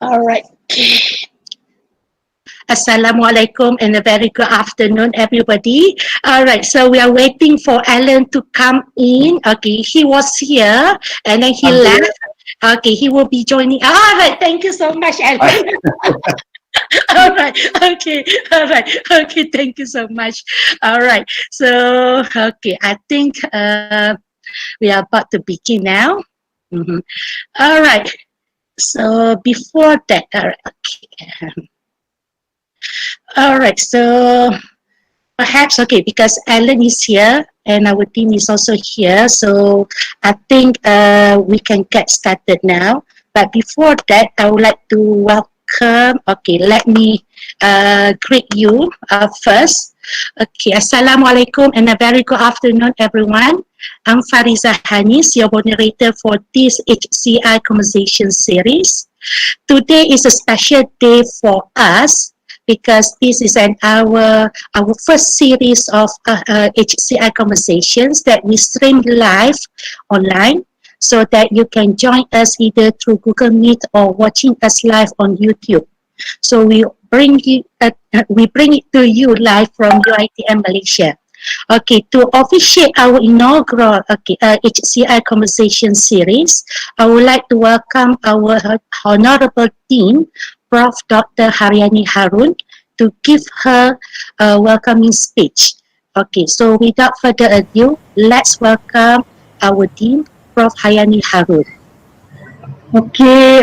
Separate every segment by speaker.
Speaker 1: All right. Assalamualaikum and a very good afternoon, everybody. All right, so we are waiting for Alan to come in. Okay, he was here and then he left. Okay, he will be joining. All right, thank you so much, Alan. All right, okay, all right, okay, thank you so much. All right, so, okay, I think we are about to begin now. All right, so before that, all right, okay. All right, so perhaps, okay, because Alan is here and our team is also here, so I think we can get started now. But before that, I would like to welcome, okay, let me greet you first. Okay, Assalamualaikum and a very good afternoon, everyone. I'm Fariza Hanis, your moderator for this HCI Conversations Series. Today is a special day for us, because this is our first series of HCI Conversations that we stream live online, so that you can join us either through Google Meet or watching us live on YouTube. So we bring it to you live from UiTM Malaysia. Okay, to officiate our inaugural HCI Conversation Series, I would like to welcome our honorable dean, Prof Dr. Haryani Harun, to give her a welcoming speech. Okay, so without further ado, let's welcome our dean, Prof Haryani Harun.
Speaker 2: Okay,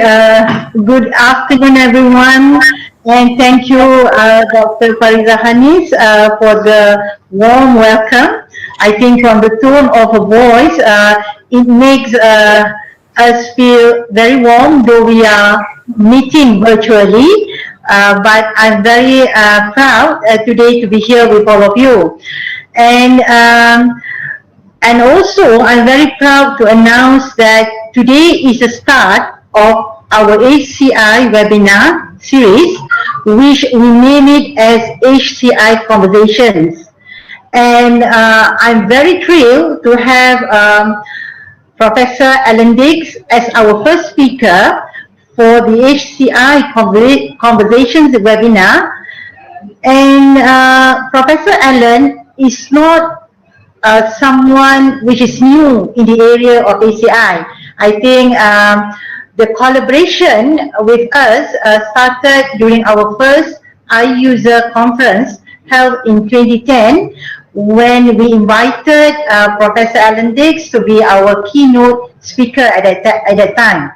Speaker 2: good afternoon, everyone, and thank you, Dr. Fariza Hanis, for the warm welcome. I think from the tone of her voice, it makes us feel very warm, though we are meeting virtually, but I'm very proud today to be here with all of you. And also, I'm very proud to announce that today is the start of our HCI webinar series, which we name it as HCI Conversations. And I'm very thrilled to have Professor Alan Dix as our first speaker for the HCI Conversations webinar. And Professor Alan is not someone which is new in the area of HCI. I think the collaboration with us started during our first iUser conference held in 2010, when we invited Professor Alan Dix to be our keynote speaker at that time.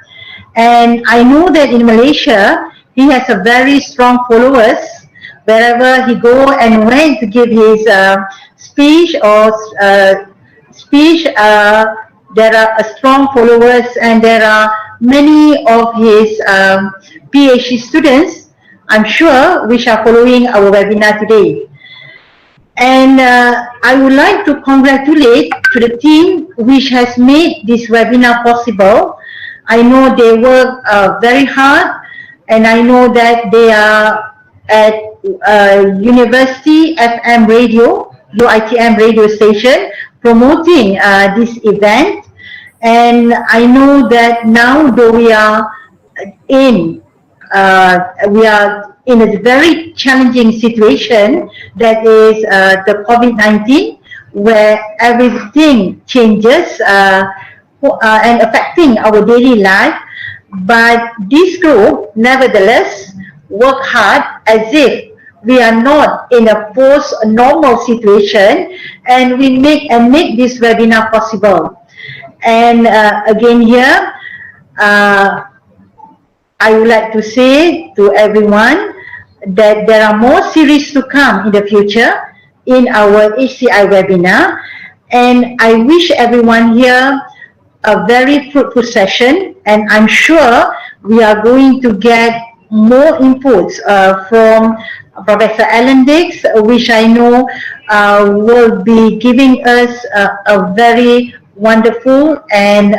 Speaker 2: And I know that in Malaysia, he has a very strong followers. Wherever he go and went to give his speech, there are strong followers, and there are many of his PhD students, I'm sure, which are following our webinar today. And I would like to congratulate to the team which has made this webinar possible. I know they work very hard, and I know that they are at University FM radio, UiTM radio station, promoting this event. And I know that now, though we are in a very challenging situation, that is the COVID-19, where everything changes and affecting our daily life. But this group, nevertheless, work hard as if we are not in a post-normal situation, and we make this webinar possible. And again here, I would like to say to everyone that there are more series to come in the future in our HCI webinar, and I wish everyone here a very fruitful session, and I'm sure we are going to get more inputs from Professor Alan Dix, which I know will be giving us a very wonderful and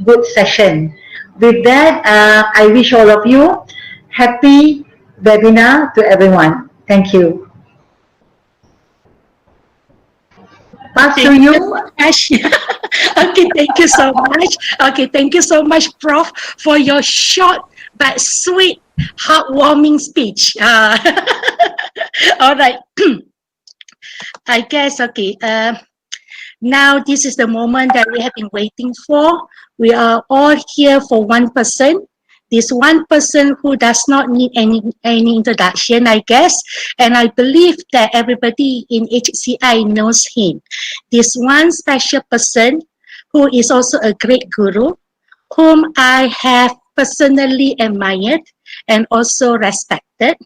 Speaker 2: good session. With that, I wish all of you happy webinar to everyone. Thank you. Pass to you.
Speaker 1: Okay, thank you so much. Okay, thank you so much, Prof, for your short but sweet, heartwarming speech. All right. I guess, okay. Now this is the moment that we have been waiting for. We are all here for one person. This one person who does not need any introduction, I guess. And I believe that everybody in HCI knows him. This one special person who is also a great guru, whom I have personally admired and also respected.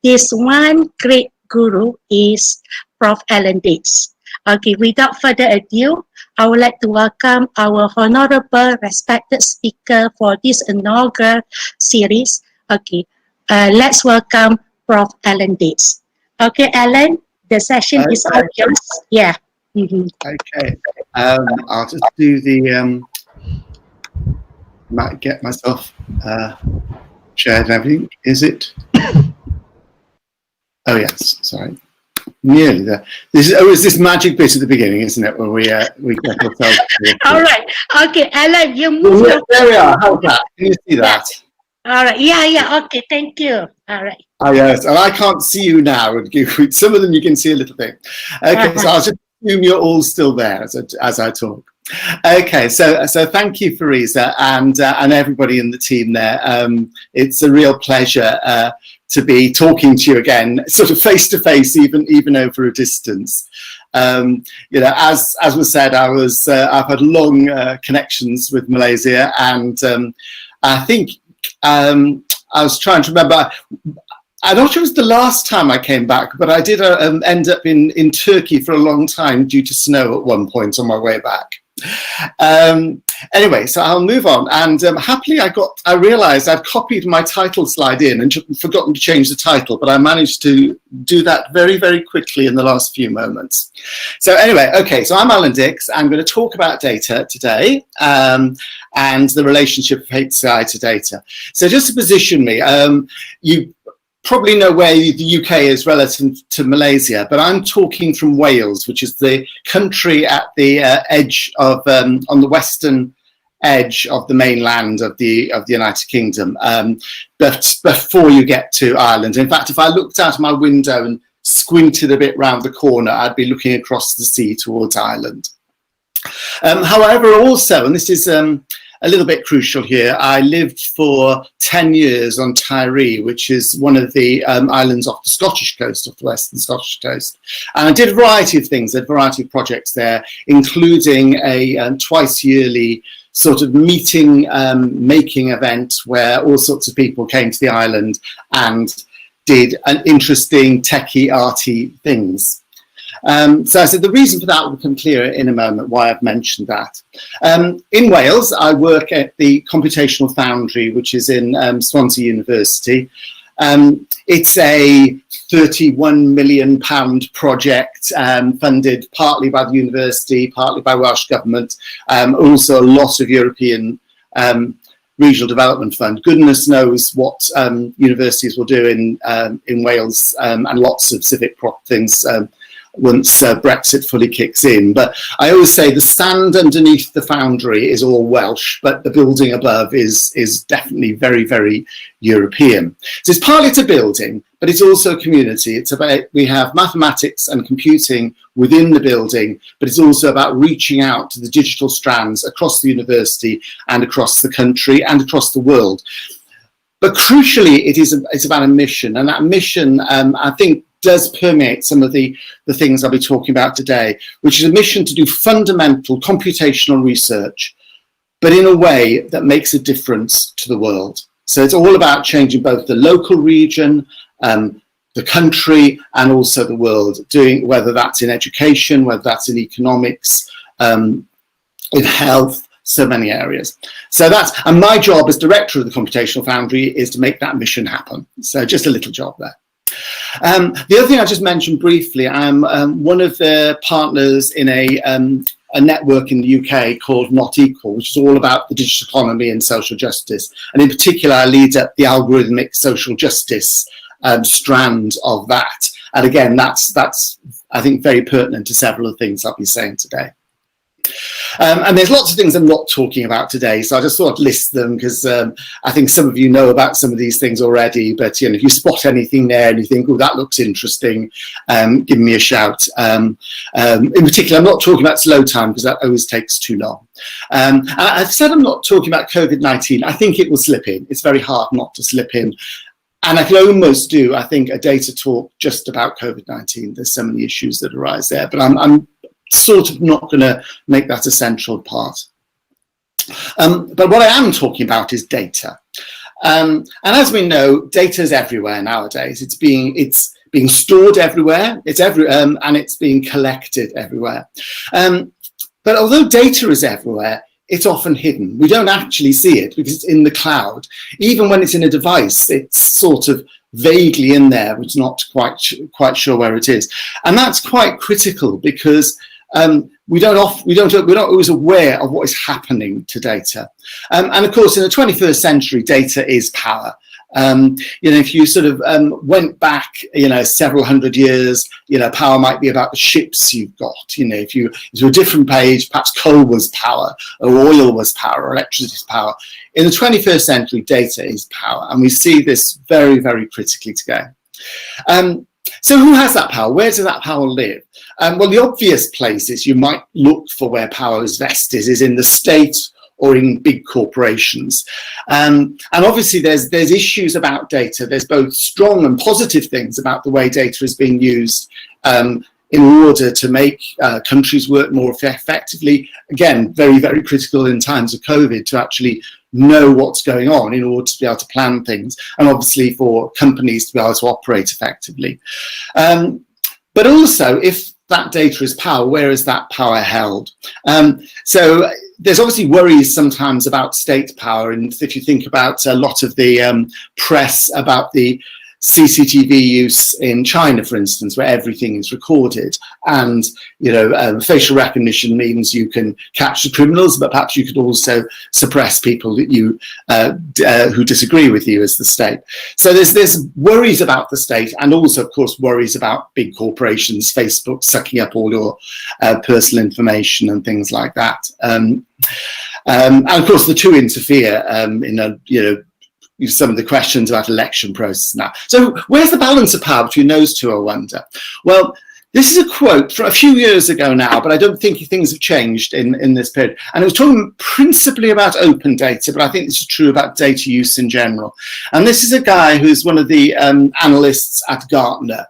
Speaker 1: This one great guru is Prof Alan Dix. Okay, without further ado, I would like to welcome our honorable, respected speaker for this inaugural series. Okay, let's welcome Prof Alan Dix. Okay, Alan, the session is all yours. Yeah. Mm-hmm.
Speaker 3: Okay, I'll just do the, might get myself shared and everything. Is it? Oh yes, sorry. Nearly there. This is this magic bit at the beginning, isn't it? Where we get ourselves.
Speaker 1: All right. Okay, Alan, you move.
Speaker 3: There we are. How's that? Can you see that?
Speaker 1: All right. Yeah. Okay. Thank you. All right.
Speaker 3: Oh yes, and I can't see you now. Some of them you can see a little bit. Okay, so I'll just assume you're all still there as I talk. Okay, so thank you, Fariza, and everybody in the team there. It's a real pleasure to be talking to you again, sort of face to face, even over a distance. You know, as was said, I've had long connections with Malaysia, and I think I was trying to remember. I'm not sure it was the last time I came back, but I did end up in Turkey for a long time due to snow at one point on my way back. Anyway, so I'll move on, and happily I realized I'd copied my title slide in and forgotten to change the title, but I managed to do that very, very quickly in the last few moments. So anyway, okay, so I'm Alan Dix. I'm going to talk about data today, and the relationship of HCI to data. So just to position me, you probably know where the UK is relative to Malaysia, but I'm talking from Wales, which is the country at the edge of, on the western edge of the mainland of the United Kingdom, but before you get to Ireland. In fact, if I looked out my window and squinted a bit round the corner, I'd be looking across the sea towards Ireland. However, also, and this is a little bit crucial here, I lived for 10 years on Tiree, which is one of the islands off the Scottish coast, off the western Scottish coast. And I did a variety of things, a variety of projects there, including a twice yearly sort of meeting, making event where all sorts of people came to the island and did an interesting techie, arty things. So I said the reason for that will become clearer in a moment, why I've mentioned that. In Wales, I work at the Computational Foundry, which is in Swansea University. It's a £31 million project funded partly by the university, partly by Welsh Government, also a lot of European Regional Development Fund. Goodness knows what universities will do in Wales, and lots of civic things once Brexit fully kicks in. But I always say the stand underneath the Foundry is all Welsh, but the building above is definitely very, very European. So it's partly a building, but it's also a community. It's about, we have mathematics and computing within the building, but it's also about reaching out to the digital strands across the university and across the country and across the world. But crucially, it's about a mission, and that mission, I think, does permeate some of the things I'll be talking about today, which is a mission to do fundamental computational research, but in a way that makes a difference to the world. So it's all about changing both the local region, the country, and also the world, doing whether that's in education, whether that's in economics, in health, so many areas. So and my job as director of the Computational Foundry is to make that mission happen. So just a little job there. The other thing I just mentioned briefly, I'm one of the partners in a network in the UK called Not Equal, which is all about the digital economy and social justice. And in particular, I lead up the algorithmic social justice strand of that. And again, that's I think very pertinent to several of the things I'll be saying today. And there's lots of things I'm not talking about today, so I just thought I'd list them because I think some of you know about some of these things already, but you know, if you spot anything there and you think, oh, that looks interesting, give me a shout. In particular, I'm not talking about slow time because that always takes too long. And I've said I'm not talking about COVID-19. I think it will slip in. It's very hard not to slip in. And I can almost do, I think, a data talk just about COVID-19. There's so many issues that arise there, but I'm sort of not going to make that a central part. But what I am talking about is data. And as we know, data is everywhere nowadays. It's being stored everywhere, and it's being collected everywhere. But although data is everywhere, it's often hidden. We don't actually see it because it's in the cloud. Even when it's in a device, it's sort of vaguely in there. It's not quite sure where it is. And that's quite critical because we're not always aware of what is happening to data. And of course, in the 21st century, data is power. You know, if you sort of went back, you know, several hundred years, you know, power might be about the ships you've got. You know, if you to a different page, perhaps coal was power, or oil was power, or electricity was power. In the 21st century, data is power, and we see this very, very critically today. So who has that power? Where does that power live? Well, the obvious places you might look for where power is vested is in the state or in big corporations. And obviously there's issues about data. There's both strong and positive things about the way data is being used in order to make countries work more effectively. Again, very, very critical in times of COVID to actually know what's going on in order to be able to plan things, and obviously for companies to be able to operate effectively. But also, if that data is power, where is that power held? So there's obviously worries sometimes about state power, and if you think about a lot of the press about the CCTV use in China, for instance, where everything is recorded, and you know, facial recognition means you can catch the criminals, but perhaps you could also suppress people that you who disagree with you as the state. So there's worries about the state, and also, of course, worries about big corporations, Facebook sucking up all your personal information and things like that. And of course, the two interfere in a, you know, some of the questions about election process now. So where's the balance of power between those two, I wonder? Well, this is a quote from a few years ago now, but I don't think things have changed in this period. And it was talking principally about open data, but I think this is true about data use in general. And this is a guy who's one of the analysts at Gartner,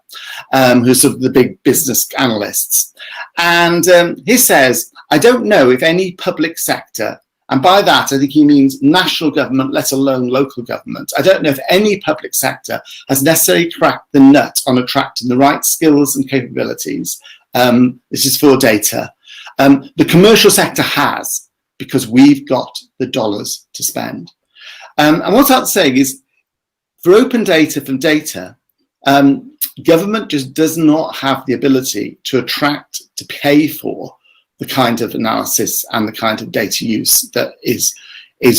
Speaker 3: who's sort of the big business analysts. And he says, I don't know if any public sector, and by that, I think he means national government, let alone local government. I don't know if any public sector has necessarily cracked the nut on attracting the right skills and capabilities. This is for data. The commercial sector has, because we've got the dollars to spend. And what that's saying is, for open data from data, government just does not have the ability to attract, to pay for the kind of analysis and the kind of data use that is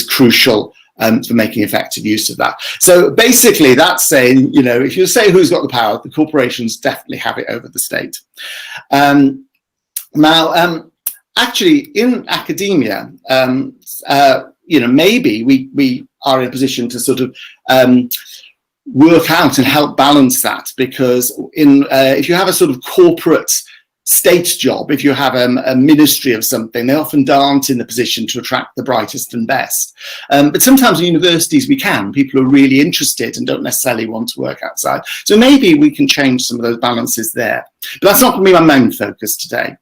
Speaker 3: crucial for making effective use of that. So basically that's saying, you know, if you say who's got the power, the corporations definitely have it over the state. Now, actually in academia, you know, maybe we are in a position to sort of work out and help balance that, because if you have a sort of corporate state job, if you have a ministry of something, they often aren't in the position to attract the brightest and best. But sometimes in universities we can. People are really interested and don't necessarily want to work outside. So maybe we can change some of those balances there. But that's not going to be my main focus today.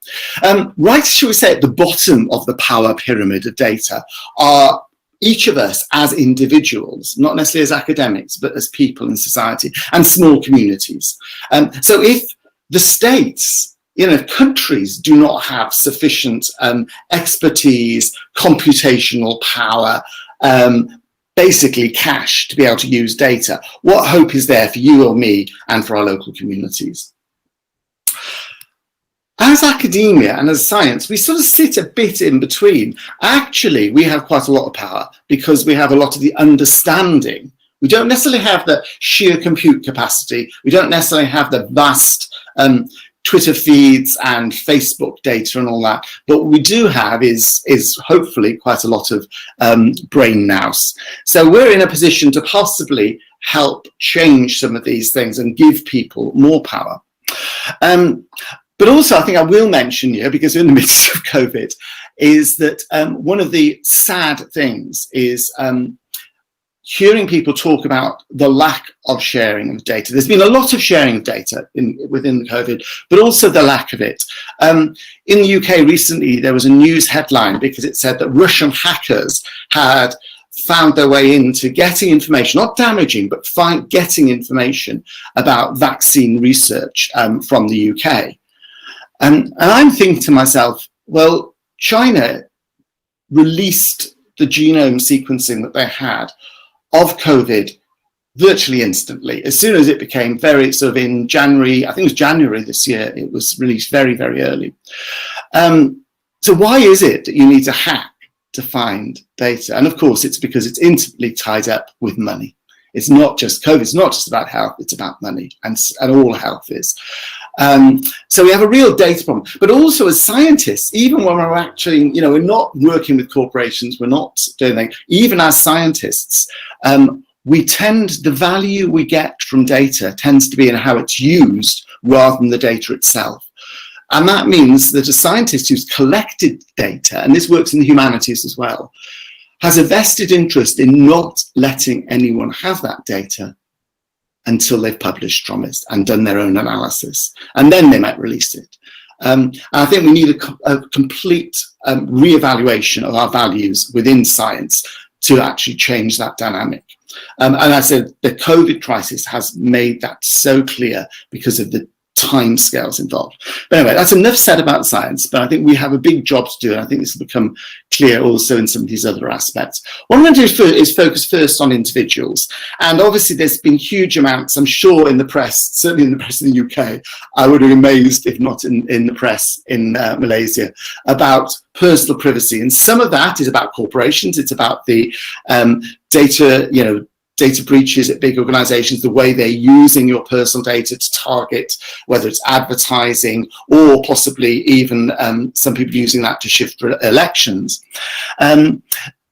Speaker 3: Right, shall we say, at the bottom of the power pyramid of data are each of us as individuals, not necessarily as academics, but as people in society and small communities. So if the states, you know, countries do not have sufficient expertise, computational power, basically cash to be able to use data, what hope is there for you or me and for our local communities? As academia and as science, we sort of sit a bit in between. Actually, we have quite a lot of power because we have a lot of the understanding. We don't necessarily have the sheer compute capacity. We don't necessarily have the vast Twitter feeds and Facebook data and all that. But what we do have is hopefully quite a lot of brain nous. So we're in a position to possibly help change some of these things and give people more power. But also, I think I will mention here, because we're in the midst of COVID, is that one of the sad things is hearing people talk about the lack of sharing of data. There's been a lot of sharing of data within the COVID, but also the lack of it. In the UK recently, there was a news headline because it said that Russian hackers had found their way into getting information, not damaging, but getting information about vaccine research from the UK. And I'm thinking to myself, well, China released the genome sequencing that they had of COVID virtually instantly. As soon as it became very sort of in January, I think it was January this year, it was released very, very early. So why is it that you need to hack to find data? And of course, it's because it's intimately tied up with money. It's not just COVID, it's not just about health, it's about money, and all health is. So we have a real data problem. But also as scientists, even when we're actually, you know, we're not working with corporations, we're not doing anything, even as scientists, the value we get from data tends to be in how it's used rather than the data itself. And that means that a scientist who's collected data, and this works in the humanities as well, has a vested interest in not letting anyone have that data until they've published from it and done their own analysis. And then they might release it. And I think we need a complete re-evaluation of our values within science to actually change that dynamic. And I said the COVID crisis has made that so clear because of the timescales involved. But anyway, that's enough said about science, but I think we have a big job to do, and I think this will become clear also in some of these other aspects. What I'm going to do is focus first on individuals, and obviously there's been huge amounts, I'm sure, in the press, certainly in the press in the UK, I would be amazed if not in the press in Malaysia, about personal privacy, and some of that is about corporations, it's about the data breaches at big organizations, the way they're using your personal data to target, whether it's advertising or possibly even some people using that to shift for elections.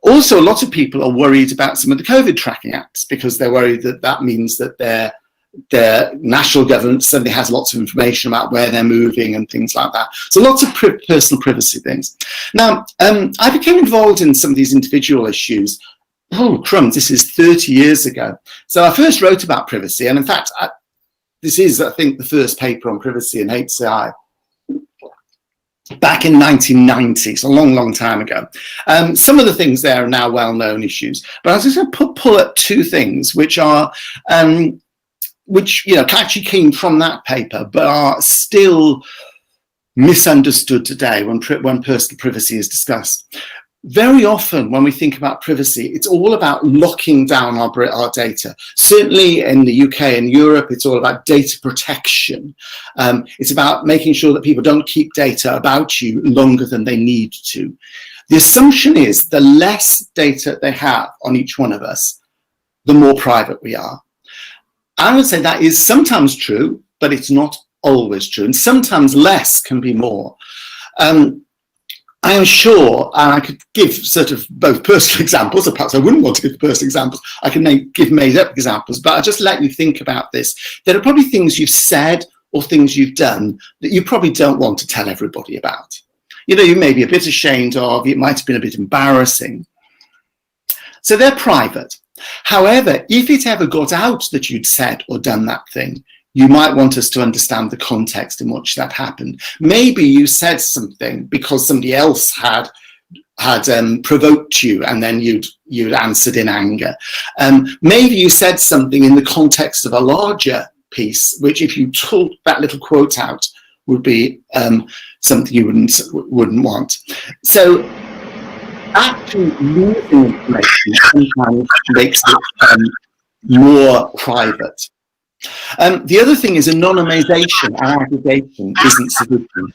Speaker 3: Also, a lot of people are worried about some of the COVID tracking apps because they're worried that that means that their national government suddenly has lots of information about where they're moving and things like that. So lots of personal privacy things. Now, I became involved in some of these individual issues. Oh, crumbs, this is 30 years ago. So I first wrote about privacy, and in fact, this is, I think, the first paper on privacy in HCI back in 1990, so a long, long time ago. Some of the things there are now well-known issues, but I was just going to pull up two things which are, which, you know, actually came from that paper, but are still misunderstood today when personal privacy is discussed. Very often when we think about privacy, it's all about locking down our data. Certainly in the UK and Europe, it's all about data protection. It's about making sure that people don't keep data about you longer than they need to. The assumption is the less data they have on each one of us, the more private we are. I would say that is sometimes true, but it's not always true. And sometimes less can be more. I am sure, and I could give sort of both personal examples, or perhaps I wouldn't want to give personal examples, I can give made-up examples, but I'll just let you think about this. There are probably things you've said or things you've done that you probably don't want to tell everybody about. You know, you may be a bit ashamed of, it might have been a bit embarrassing. So they're private. However, if it ever got out that you'd said or done that thing, you might want us to understand the context in which that happened. Maybe you said something because somebody else had provoked you and then you'd answered in anger. Maybe you said something in the context of a larger piece, which if you took that little quote out would be something you wouldn't want. So actually losing information sometimes makes it more private. The other thing is anonymization and aggregation isn't sufficient.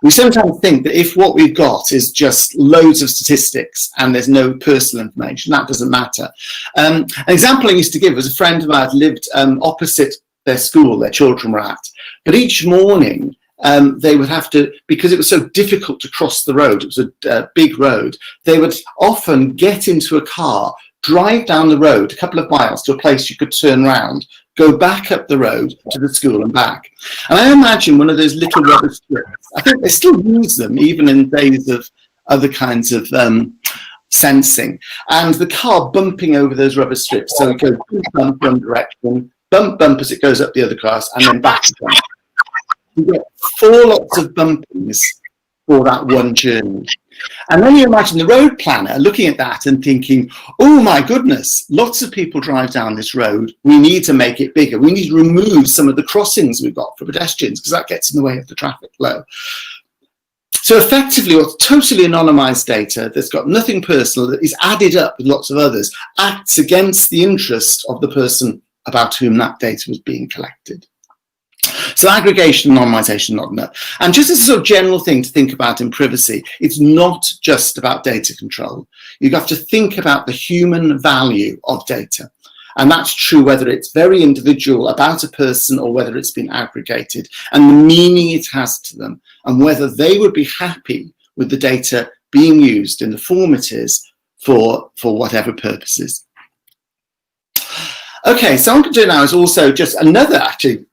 Speaker 3: We sometimes think that if what we've got is just loads of statistics and there's no personal information, that doesn't matter. An example I used to give was a friend of mine lived opposite their school their children were at. But each morning, they would have to, because it was so difficult to cross the road, it was a big road, they would often get into a car, drive down the road a couple of miles to a place you could turn round, go back up the road to the school and back. And I imagine one of those little rubber strips, I think they still use them even in days of other kinds of sensing, and the car bumping over those rubber strips. So it goes bump one direction, bump as it goes up the other class, and then back again. You get 4 lots of bumpings for that one journey. And then you imagine the road planner looking at that and thinking, oh my goodness, lots of people drive down this road. We need to make it bigger. We need to remove some of the crossings we've got for pedestrians because that gets in the way of the traffic flow. So effectively, what's totally anonymized data that's got nothing personal, that is added up with lots of others, acts against the interest of the person about whom that data was being collected. So aggregation and anonymization, not enough. And just as a sort of general thing to think about in privacy, it's not just about data control. You have to think about the human value of data. And that's true whether it's very individual about a person or whether it's been aggregated, and the meaning it has to them, and whether they would be happy with the data being used in the form it is for whatever purposes. Okay, so what I'm going to do now is also just another, actually,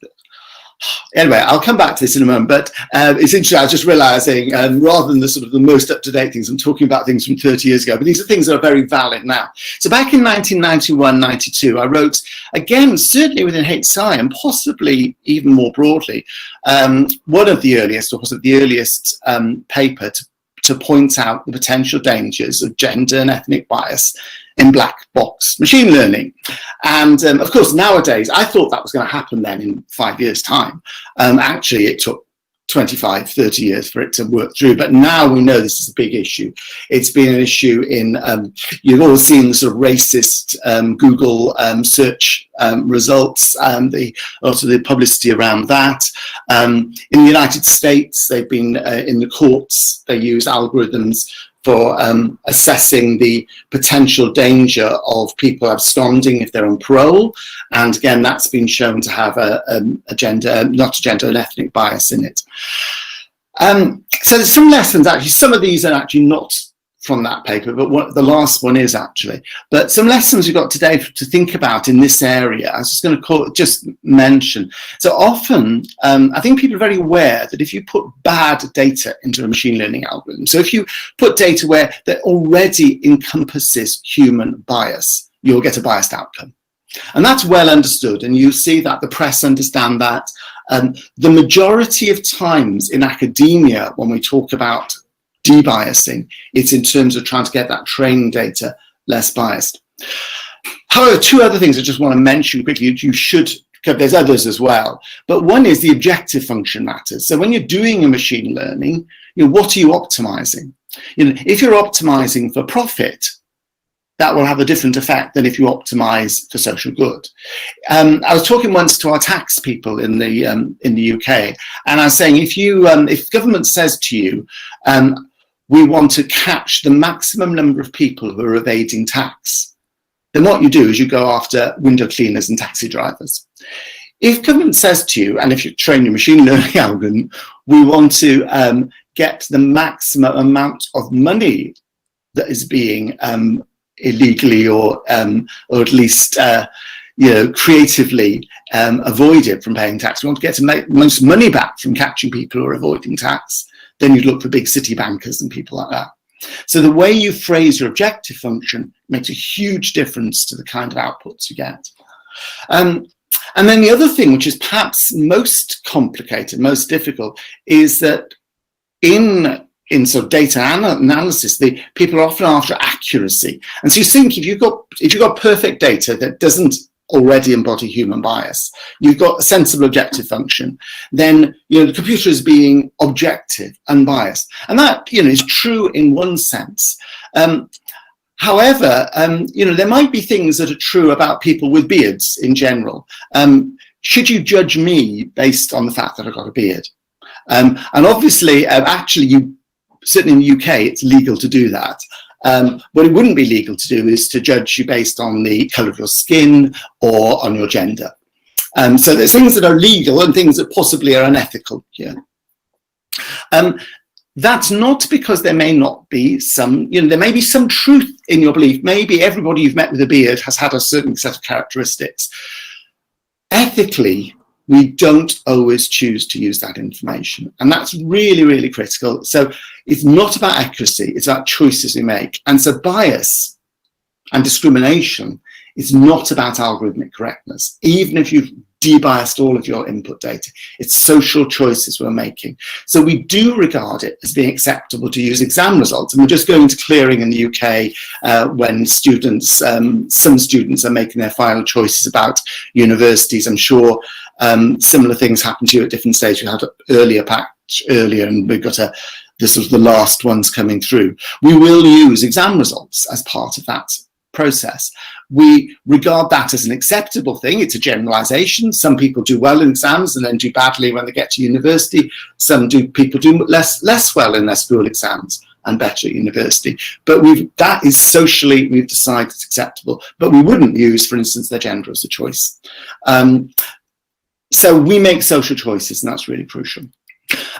Speaker 3: anyway, I'll come back to this in a moment, but it's interesting, I was just realizing, rather than the sort of the most up-to-date things, I'm talking about things from 30 years ago, but these are things that are very valid now. So back in 1991-92, I wrote, again, certainly within HCI and possibly even more broadly, one of the earliest, or possibly the earliest paper to point out the potential dangers of gender and ethnic bias in black box machine learning. And of course, nowadays, I thought that was going to happen then in 5 years' time. Actually, it took 25, 30 years for it to work through. But now we know this is a big issue. It's been an issue in, you've all seen the sort of racist Google search results, also the publicity around that. In the United States, they've been in the courts, they use algorithms for assessing the potential danger of people absconding if they're on parole. And again, that's been shown to have an ethnic bias in it. So there's some lessons, actually. Some of these are actually not from that paper, but the last one is actually. But some lessons we've got today to think about in this area, I was just going to just mention. So often, I think people are very aware that if you put bad data into a machine learning algorithm, so if you put data where that already encompasses human bias, you'll get a biased outcome. And that's well understood, and you see that the press understand that. The majority of times in academia, when we talk about debiasing, it's in terms of trying to get that training data less biased. However, 2 other things I just want to mention quickly. You should, there's others as well, but one is the objective function matters. So when you're doing a machine learning, what are you optimizing? If you're optimizing for profit, that will have a different effect than if you optimize for social good. I was talking once to our tax people in the UK, and I was saying, if government says to you, we want to catch the maximum number of people who are evading tax, then what you do is you go after window cleaners and taxi drivers. If government says to you, and if you train your machine learning algorithm, we want to get the maximum amount of money that is being illegally or at least creatively avoided from paying tax. We want to get to make most money back from catching people who are avoiding tax. Then you'd look for big city bankers and people like that. So the way you phrase your objective function makes a huge difference to the kind of outputs you get. And then the other thing, which is perhaps most complicated, most difficult, is that in sort of data analysis, the people are often after accuracy. And so you think if you've got perfect data that doesn't already embody human bias, you've got a sensible objective function, then the computer is being objective, unbiased. And that is true in one sense. However, there might be things that are true about people with beards in general. Should you judge me based on the fact that I've got a beard? And obviously, actually, certainly in the UK, it's legal to do that. What it wouldn't be legal to do is to judge you based on the colour of your skin or on your gender. So there's things that are legal and things that possibly are unethical here. That's not because there may not be some, there may be some truth in your belief. Maybe everybody you've met with a beard has had a certain set of characteristics. Ethically, we don't always choose to use that information. And that's really, really critical. So it's not about accuracy, it's about choices we make. And so bias and discrimination is not about algorithmic correctness. Even if you've debiased all of your input data, it's social choices we're making. So we do regard it as being acceptable to use exam results. And we're just going to clearing in the UK when students, some students are making their final choices about universities. I'm sure similar things happen to you at different stages. We had an earlier patch earlier, and we've got this was the last ones coming through. We will use exam results as part of that process. We regard that as an acceptable thing. It's a generalization. Some people do well in exams and then do badly when they get to university. People do less well in their school exams and better at university. But that is socially, we've decided it's acceptable. But we wouldn't use, for instance, their gender as a choice. So we make social choices, and that's really crucial.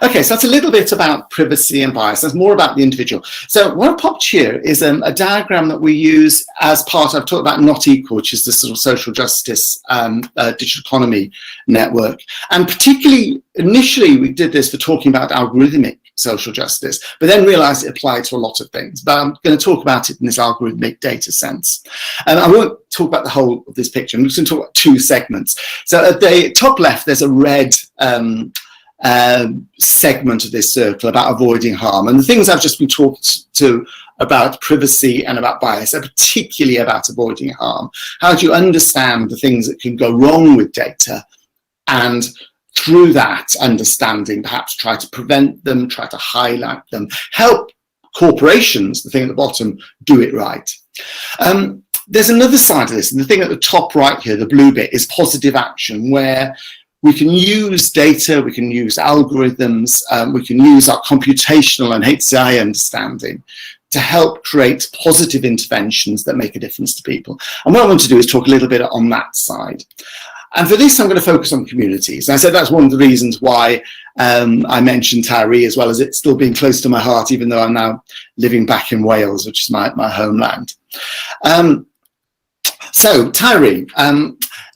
Speaker 3: Okay, so that's a little bit about privacy and bias. That's more about the individual. So what I've popped here is a diagram that we use as part, I've talked about Not Equal, which is the sort of social justice digital economy network. And particularly, initially, we did this for talking about algorithmic social justice, but then realized it applied to a lot of things. But I'm going to talk about it in this algorithmic data sense. And I won't talk about the whole of this picture. I'm just going to talk about two segments. So at the top left, there's a red segment of this circle about avoiding harm. And the things I've just been talked to about privacy and about bias are particularly about avoiding harm. How do you understand the things that can go wrong with data, and through that understanding perhaps try to prevent them, try to highlight them, help corporations, the thing at the bottom, do it right. There's another side of this, and the thing at the top right here, the blue bit, is positive action, where we can use data, we can use algorithms, we can use our computational and HCI understanding to help create positive interventions that make a difference to people. And what I want to do is talk a little bit on that side. And for this, I'm going to focus on communities. And I said that's one of the reasons why I mentioned Tyree, as well as it still being close to my heart, even though I'm now living back in Wales, which is my homeland. So Tyree.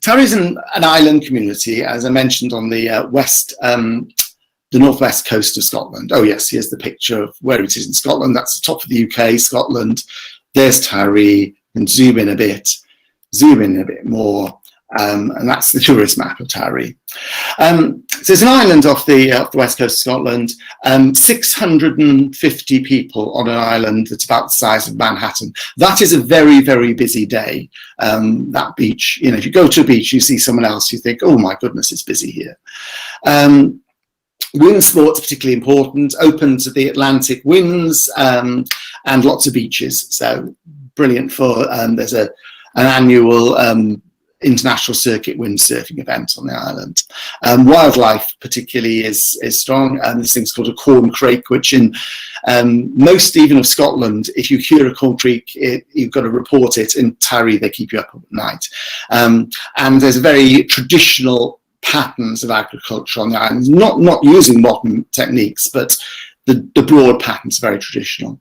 Speaker 3: Tyree is an island community, as I mentioned, on the the northwest coast of Scotland. Oh yes, here's the picture of where it is in Scotland. That's the top of the UK, Scotland. There's Tyree, and zoom in a bit more, and that's the tourist map of Tyree. So it's an island off the west coast of Scotland. 650 people on an island that's about the size of Manhattan. That is a very, very busy day. That beach, if you go to a beach, you see someone else, you think, oh my goodness, it's busy here. Wind sports particularly important, open to the Atlantic winds, and lots of beaches. So brilliant for, there's an annual international circuit windsurfing event on the island. Wildlife particularly is strong, and this thing's called a corn crake, which in most even of Scotland, if you hear a corn crake, you've got to report it. In Tyree, they keep you up at night. And there's very traditional patterns of agriculture on the island, not using modern techniques, but the broad patterns are very traditional.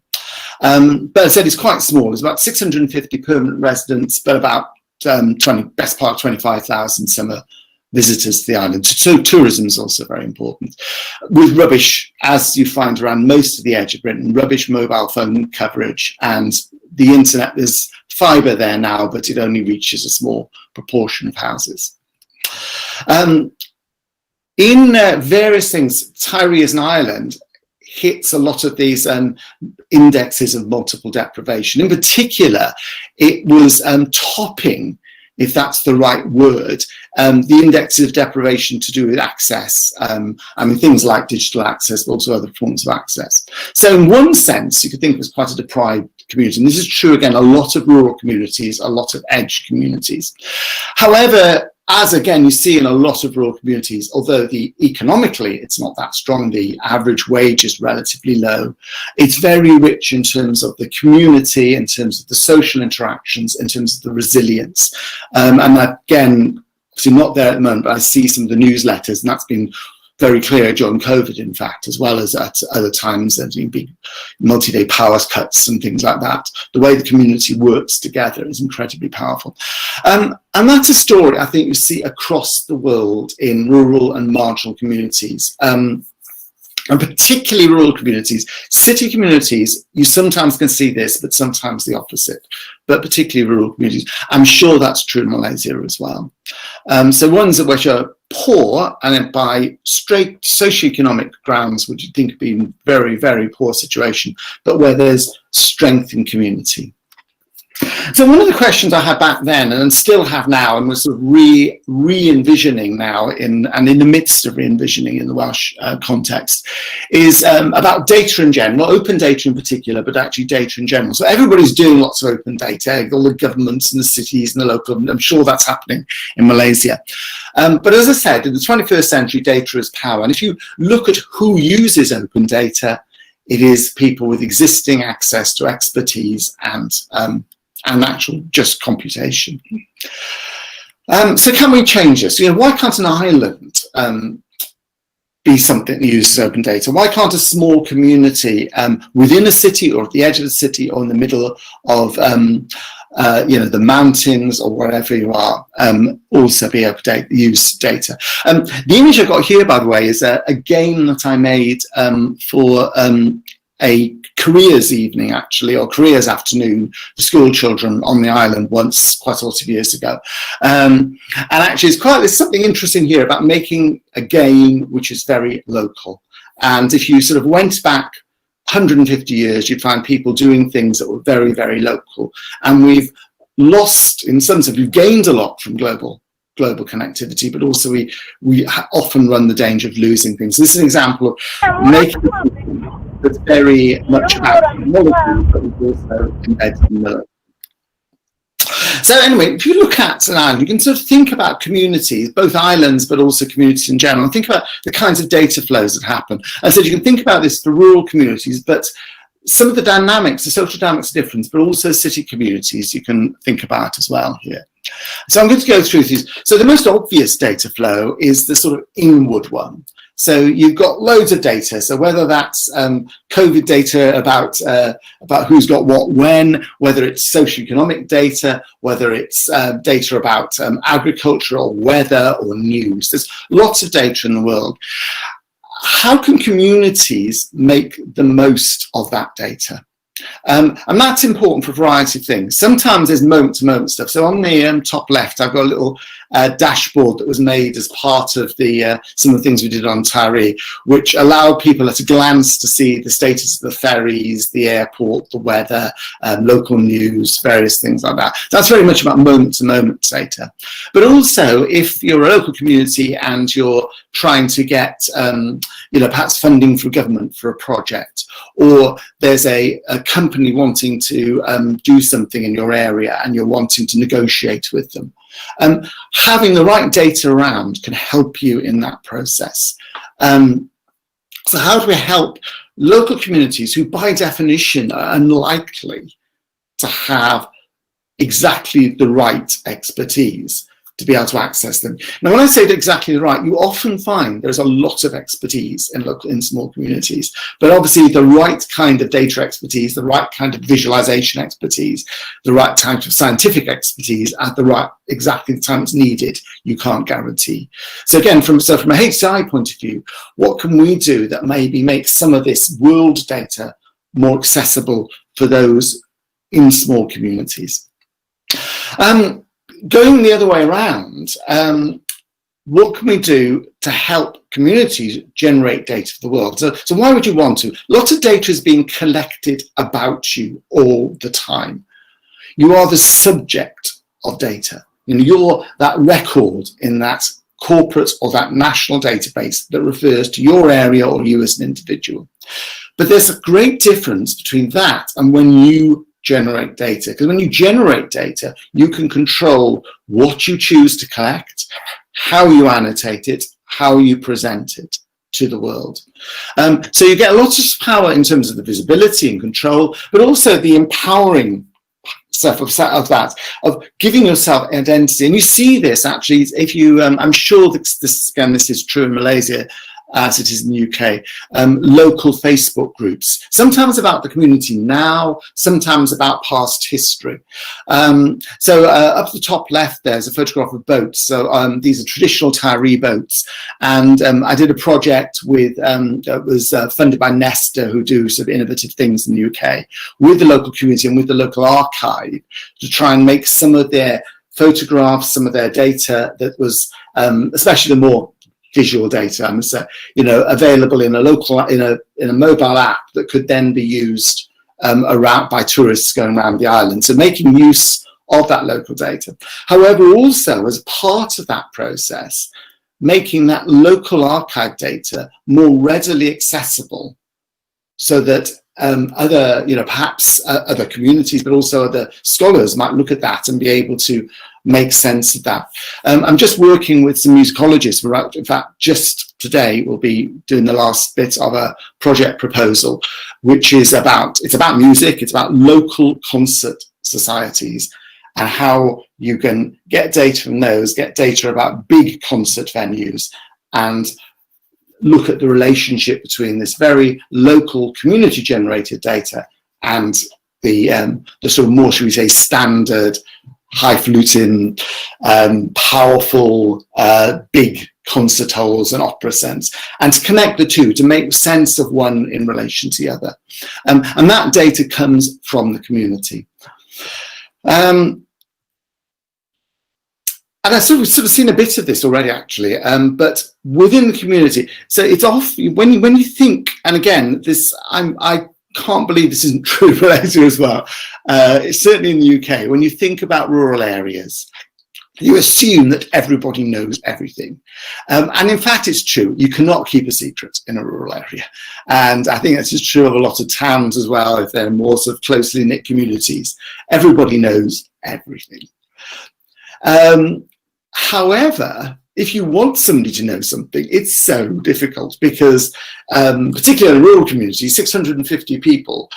Speaker 3: But as I said, it's quite small. There's about 650 permanent residents, but about best part of 25,000 summer visitors to the island. So tourism is also very important. With rubbish, as you find around most of the edge of Britain, rubbish mobile phone coverage and the internet. There's fibre there now, but it only reaches a small proportion of houses. In various things, Tyree as an island hits a lot of these indexes of multiple deprivation. In particular, it was topping, if that's the right word, the indexes of deprivation to do with access. Things like digital access, but also other forms of access. So in one sense, you could think it was quite a deprived community. And this is true, again, a lot of rural communities, a lot of edge communities. However, as again, you see in a lot of rural communities, although economically it's not that strong, the average wage is relatively low, it's very rich in terms of the community, in terms of the social interactions, in terms of the resilience. And again, obviously not there at the moment, but I see some of the newsletters, and that's been very clear during COVID, in fact, as well as at other times. There's been big multi-day power cuts and things like that. The way the community works together is incredibly powerful. And that's a story I think you see across the world in rural and marginal communities. And particularly rural communities. City communities, you sometimes can see this, but sometimes the opposite. But particularly rural communities. I'm sure that's true in Malaysia as well. So ones which are poor, and by straight socioeconomic grounds, which you think would be in very, very poor situation, but where there's strength in community. So one of the questions I had back then, and still have now, and we're sort of re-envisioning now, and in the midst of re-envisioning in the Welsh context, is about data in general, open data in particular, but actually data in general. So everybody's doing lots of open data, all the governments and the cities and the local, I'm sure that's happening in Malaysia. But as I said, in the 21st century, data is power. And if you look at who uses open data, it is people with existing access to expertise and actual just computation. So can we change this? You know, why can't an island be something that uses open data? Why can't a small community within a city or at the edge of the city or in the middle of you know, the mountains or wherever you are also be able to use data? The image I've got here, by the way, is a game that I made for a careers evening, actually, or careers afternoon for school children on the island once, quite a lot of years ago. And actually, there's something interesting here about making a game which is very local. And if you sort of went back 150 years, you'd find people doing things that were very, very local. And we've lost, in some sense, we've gained a lot from global connectivity, but also we often run the danger of losing things. This is an example of making that's very much about technology, but is also embedded in the. So anyway, if you look at an island, you can sort of think about communities, both islands, but also communities in general, and think about the kinds of data flows that happen. And so you can think about this for rural communities, but some of the dynamics, the social dynamics are different, but also city communities you can think about as well here. So I'm going to go through these. So the most obvious data flow is the sort of inward one. So you've got loads of data. So whether that's COVID data about who's got what when, whether it's socioeconomic data, whether it's data about agriculture or weather or news. There's lots of data in the world. How can communities make the most of that data? And that's important for a variety of things. Sometimes there's moment-to-moment stuff. So on the top left, I've got a little dashboard that was made as part of the some of the things we did on Tari, which allowed people at a glance to see the status of the ferries, the airport, the weather, local news, various things like that. That's very much about moment-to-moment data. But also, if you're a local community and you're trying to get, you know, perhaps funding from government for a project, or there's a company wanting to do something in your area and you're wanting to negotiate with them. Having the right data around can help you in that process. So how do we help local communities who by definition are unlikely to have exactly the right expertise to be able to access them? Now, when I say exactly right, you often find there's a lot of expertise in small communities, but obviously the right kind of data expertise, the right kind of visualization expertise, the right type of scientific expertise at exactly the time it's needed, you can't guarantee. So again, from a HCI point of view, what can we do that maybe makes some of this world data more accessible for those in small communities? Going the other way around, what can we do to help communities generate data for the world? So why would you want to? Lots of data is being collected about you all the time. You are the subject of data. You know, you're that record in that corporate or that national database that refers to your area or you as an individual. But there's a great difference between that and when you generate data, because when you generate data, you can control what you choose to collect, how you annotate it, how you present it to the world. So you get a lot of power in terms of the visibility and control, but also the empowering stuff of that, of giving yourself identity. And you see this actually, if you, I'm sure this is true in Malaysia, as it is in the UK, local Facebook groups, sometimes about the community now, sometimes about past history. So up the top left, there's a photograph of boats. So these are traditional Tyree boats. And I did a project with, that was funded by Nesta, who do sort of innovative things in the UK, with the local community and with the local archive to try and make some of their photographs, some of their data that was, especially the more visual data, I must say, you know, available in a local, in a mobile app that could then be used around by tourists going around the island. So making use of that local data. However, also as part of that process, making that local archive data more readily accessible so that other, you know, perhaps other communities, but also other scholars might look at that and be able to make sense of that. I'm just working with some musicologists. In fact, just today we'll be doing the last bit of a project proposal, which is about, it's about music, it's about local concert societies and how you can get data from those, get data about big concert venues, and look at the relationship between this very local community generated data and the sort of more, should we say, standard highfalutin, powerful, big concert halls and opera sense, and to connect the two, to make sense of one in relation to the other. And that data comes from the community. And I've sort of seen a bit of this already, actually, but within the community. So it's off when you think, and again, this I can't believe this isn't true for Asia as well. It's certainly in the UK. When you think about rural areas, you assume that everybody knows everything, and in fact, it's true. You cannot keep a secret in a rural area, and I think that's just true of a lot of towns as well. If they're more sort of closely knit communities, everybody knows everything. However, if you want somebody to know something, it's so difficult because, particularly in a rural community, 650 people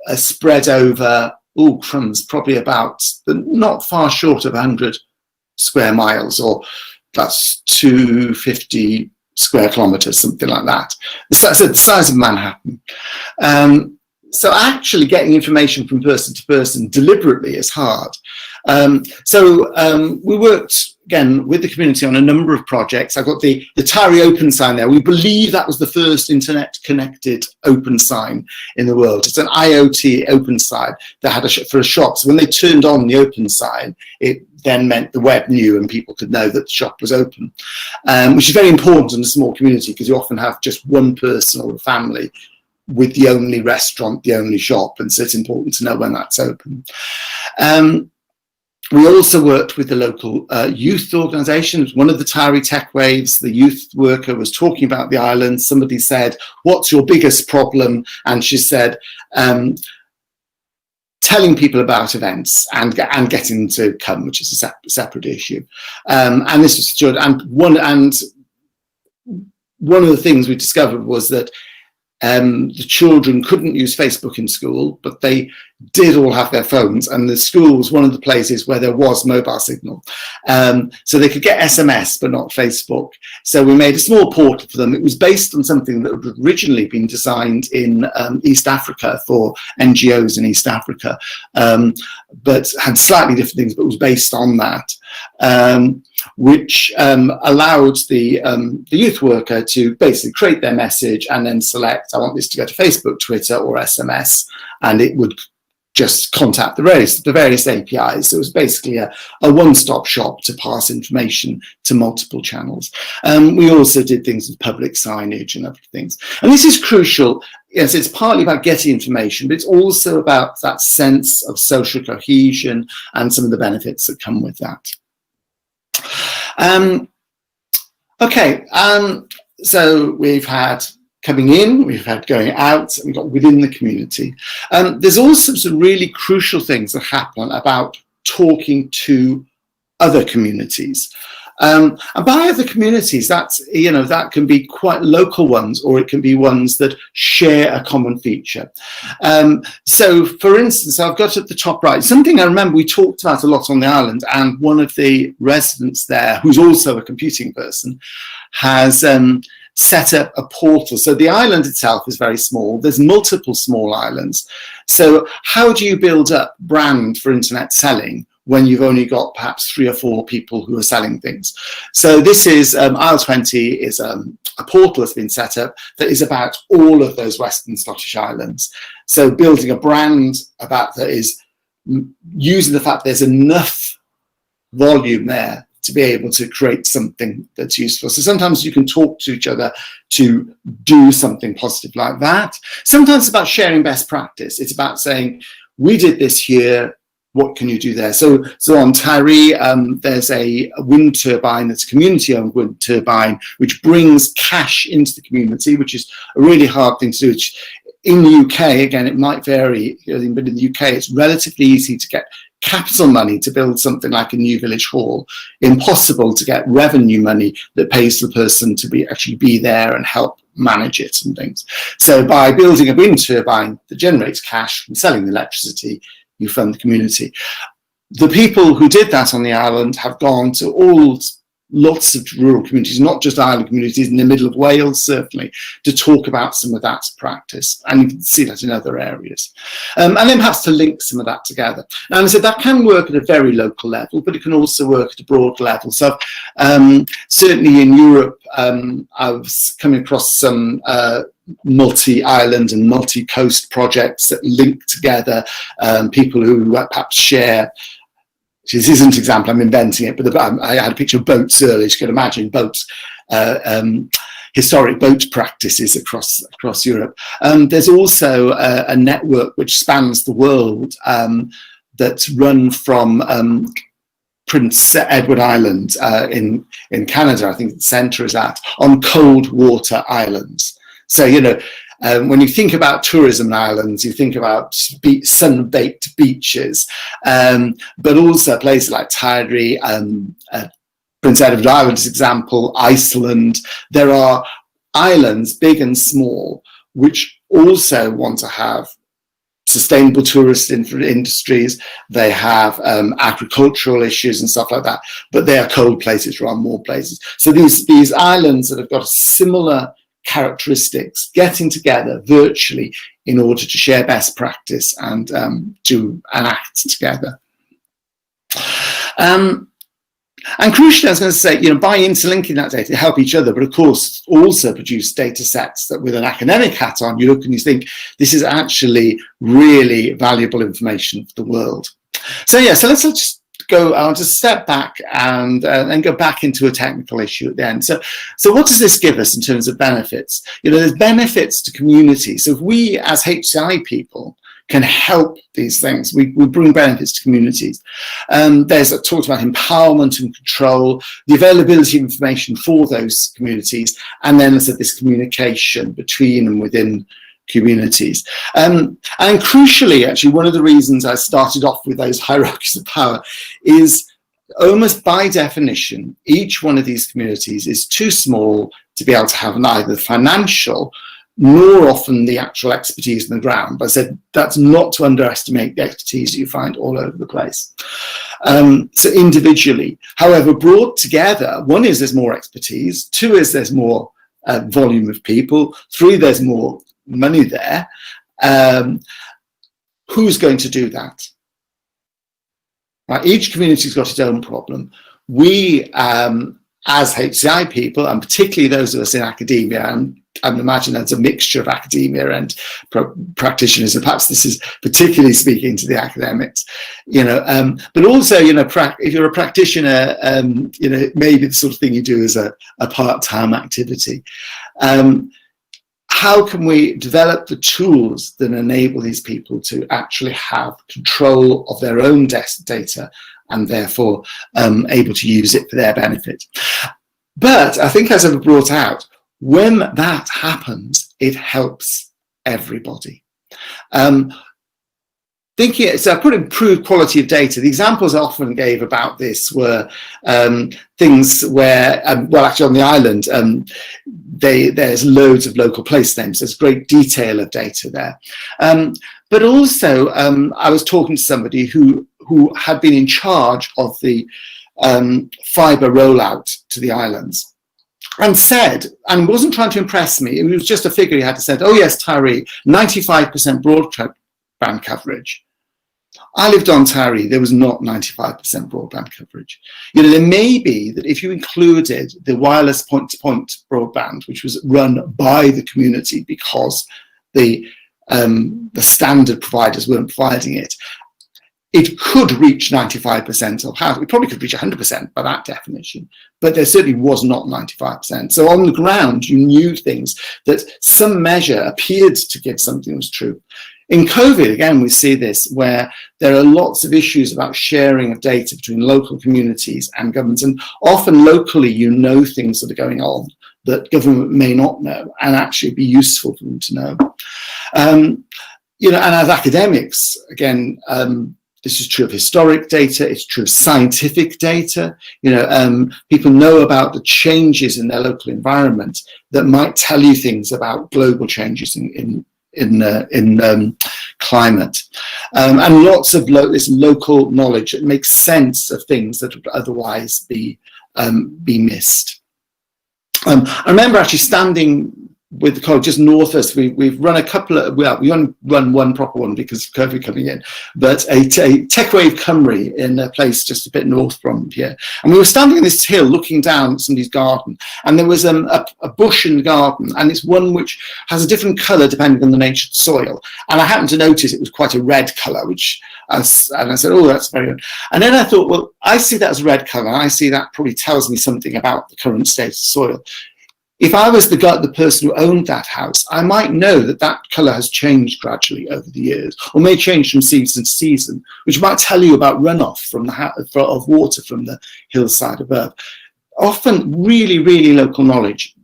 Speaker 3: are spread over, probably about not far short of 100 square miles, or that's 250 square kilometers, something like that. The size of Manhattan. So actually getting information from person to person deliberately is hard. So we worked again with the community on a number of projects. I've got the Tyree Open sign there. We believe that was the first internet connected open sign in the world. It's an IoT open sign that had for a shop. So when they turned on the open sign, it then meant the web knew and people could know that the shop was open, which is very important in a small community because you often have just one person or a family with the only restaurant, the only shop, and so it's important to know when that's open. We also worked with the local youth organisation. One of the Tyree Tech Waves, the youth worker was talking about the island. Somebody said, "What's your biggest problem?" And she said, telling people about events and getting them to come, which is a separate issue. And this was secured. And one of the things we discovered was that the children couldn't use Facebook in school, but they did all have their phones, and the school was one of the places where there was mobile signal. So they could get SMS, but not Facebook. So we made a small portal for them. It was based on something that had originally been designed in East Africa for NGOs in East Africa, but had slightly different things, but was based on that. Which allowed the youth worker to basically create their message and then select, I want this to go to Facebook, Twitter, or SMS, and it would just contact the various APIs. So it was basically a one-stop shop to pass information to multiple channels. We also did things with public signage and other things. And this is crucial. Yes, it's partly about getting information, but it's also about that sense of social cohesion and some of the benefits that come with that. So we've had coming in, we've had going out, and we've got within the community. There's also some really crucial things that happen about talking to other communities. And by other communities, that's, you know, that can be quite local ones, or it can be ones that share a common feature. So for instance, I've got at the top right, something I remember we talked about a lot on the island, and one of the residents there, who's also a computing person, has set up a portal. So the island itself is very small. There's multiple small islands. So how do you build up brand for internet selling when you've only got perhaps 3 or 4 people who are selling things? So this is, Isle 20 is a portal that's been set up that is about all of those Western Scottish islands. So building a brand about that is using the fact there's enough volume there to be able to create something that's useful. So sometimes you can talk to each other to do something positive like that. Sometimes it's about sharing best practice. It's about saying, we did this here, what can you do there? So on Tyree, there's a wind turbine that's a community-owned wind turbine, which brings cash into the community, which is a really hard thing to do. Which, in the UK, again, it might vary, but in the UK, it's relatively easy to get capital money to build something like a new village hall. Impossible to get revenue money that pays the person to actually be there and help manage it and things. So by building a wind turbine that generates cash from selling the electricity, you fund the community. The people who did that on the island have gone to lots of rural communities, not just island communities in the middle of Wales, certainly, to talk about some of that practice. And you can see that in other areas. And then perhaps to link some of that together. And I said that can work at a very local level, but it can also work at a broad level. So certainly in Europe, I was coming across some multi-island and multi-coast projects that link together people who perhaps share. This isn't an example, I'm inventing it, but I had a picture of boats earlier. You can imagine boats, historic boat practices across Europe. There's also a network which spans the world that's run from Prince Edward Island in Canada, I think the centre is on cold water islands. So, you know, when you think about tourism islands, you think about sun-baked beaches, but also places like Tyree, Prince Edward Island, for example, Iceland. There are islands, big and small, which also want to have sustainable tourist industries. They have agricultural issues and stuff like that, but they are cold places rather than warm places. So these islands that have got similar characteristics getting together virtually in order to share best practice and do an act together. And crucially, I was going to say, you know, by interlinking that data, help each other, but of course also produce data sets that with an academic hat on, you look and you think, this is actually really valuable information for the world. So yeah, so let's just go, I'll just step back and then go back into a technical issue at the end. So what does this give us in terms of benefits? You know, there's benefits to communities. So if we as HCI people can help these things, we bring benefits to communities. There's talked about empowerment and control, the availability of information for those communities, and then there's this communication between and within communities. And crucially, actually, one of the reasons I started off with those hierarchies of power is almost by definition, each one of these communities is too small to be able to have neither financial nor often the actual expertise on the ground. But I said that's not to underestimate the expertise you find all over the place. So individually, however, brought together, one is there's more expertise, 2 is there's more volume of people, 3 there's more money there. Who's going to do that? Right, each community's got its own problem. We, as HCI people, and particularly those of us in academia, and I imagine there's a mixture of academia and practitioners, and perhaps this is particularly speaking to the academics, you know, but also, you know, if you're a practitioner, you know, maybe the sort of thing you do as a part-time activity. How can we develop the tools that enable these people to actually have control of their own data and therefore able to use it for their benefit? But I think, as I've brought out, when that happens, it helps everybody. So I put improved quality of data. The examples I often gave about this were things where, well, actually on the island, there's loads of local place names. There's great detail of data there. But also, I was talking to somebody who had been in charge of the fibre rollout to the islands. and said, and wasn't trying to impress me, it was just a figure he had to say, oh yes, Tyree, 95% broadband coverage. I lived on Tyree, there was not 95% broadband coverage. You know, there may be that if you included the wireless point-to-point broadband, which was run by the community because the standard providers weren't providing it, it could reach 95% of housing. It probably could reach 100% by that definition, but there certainly was not 95%. So on the ground, you knew things that some measure appeared to give something was true. In COVID, again, we see this where there are lots of issues about sharing of data between local communities and governments. And often locally, you know things that are going on that government may not know and actually be useful for them to know. You know, and as academics, again, this is true of historic data, it's true of scientific data. You know, people know about the changes in their local environment that might tell you things about global changes in climate, and lots of this local knowledge that makes sense of things that would otherwise be missed. I remember actually standing with the college just north of us. We've run a couple of, well, we only run one proper one because of COVID coming in, but a Tech Wave Cymru in a place just a bit north from here. And we were standing on this hill looking down at somebody's garden, and there was a bush in the garden, and it's one which has a different colour depending on the nature of the soil. And I happened to notice it was quite a red colour, which and I said, oh, that's very good. And then I thought, well, I see that as red colour, and I see that probably tells me something about the current state of the soil. If I was the person who owned that house, I might know that that colour has changed gradually over the years, or may change from season to season, which might tell you about runoff from of water from the hillside above. Often, really, really local knowledge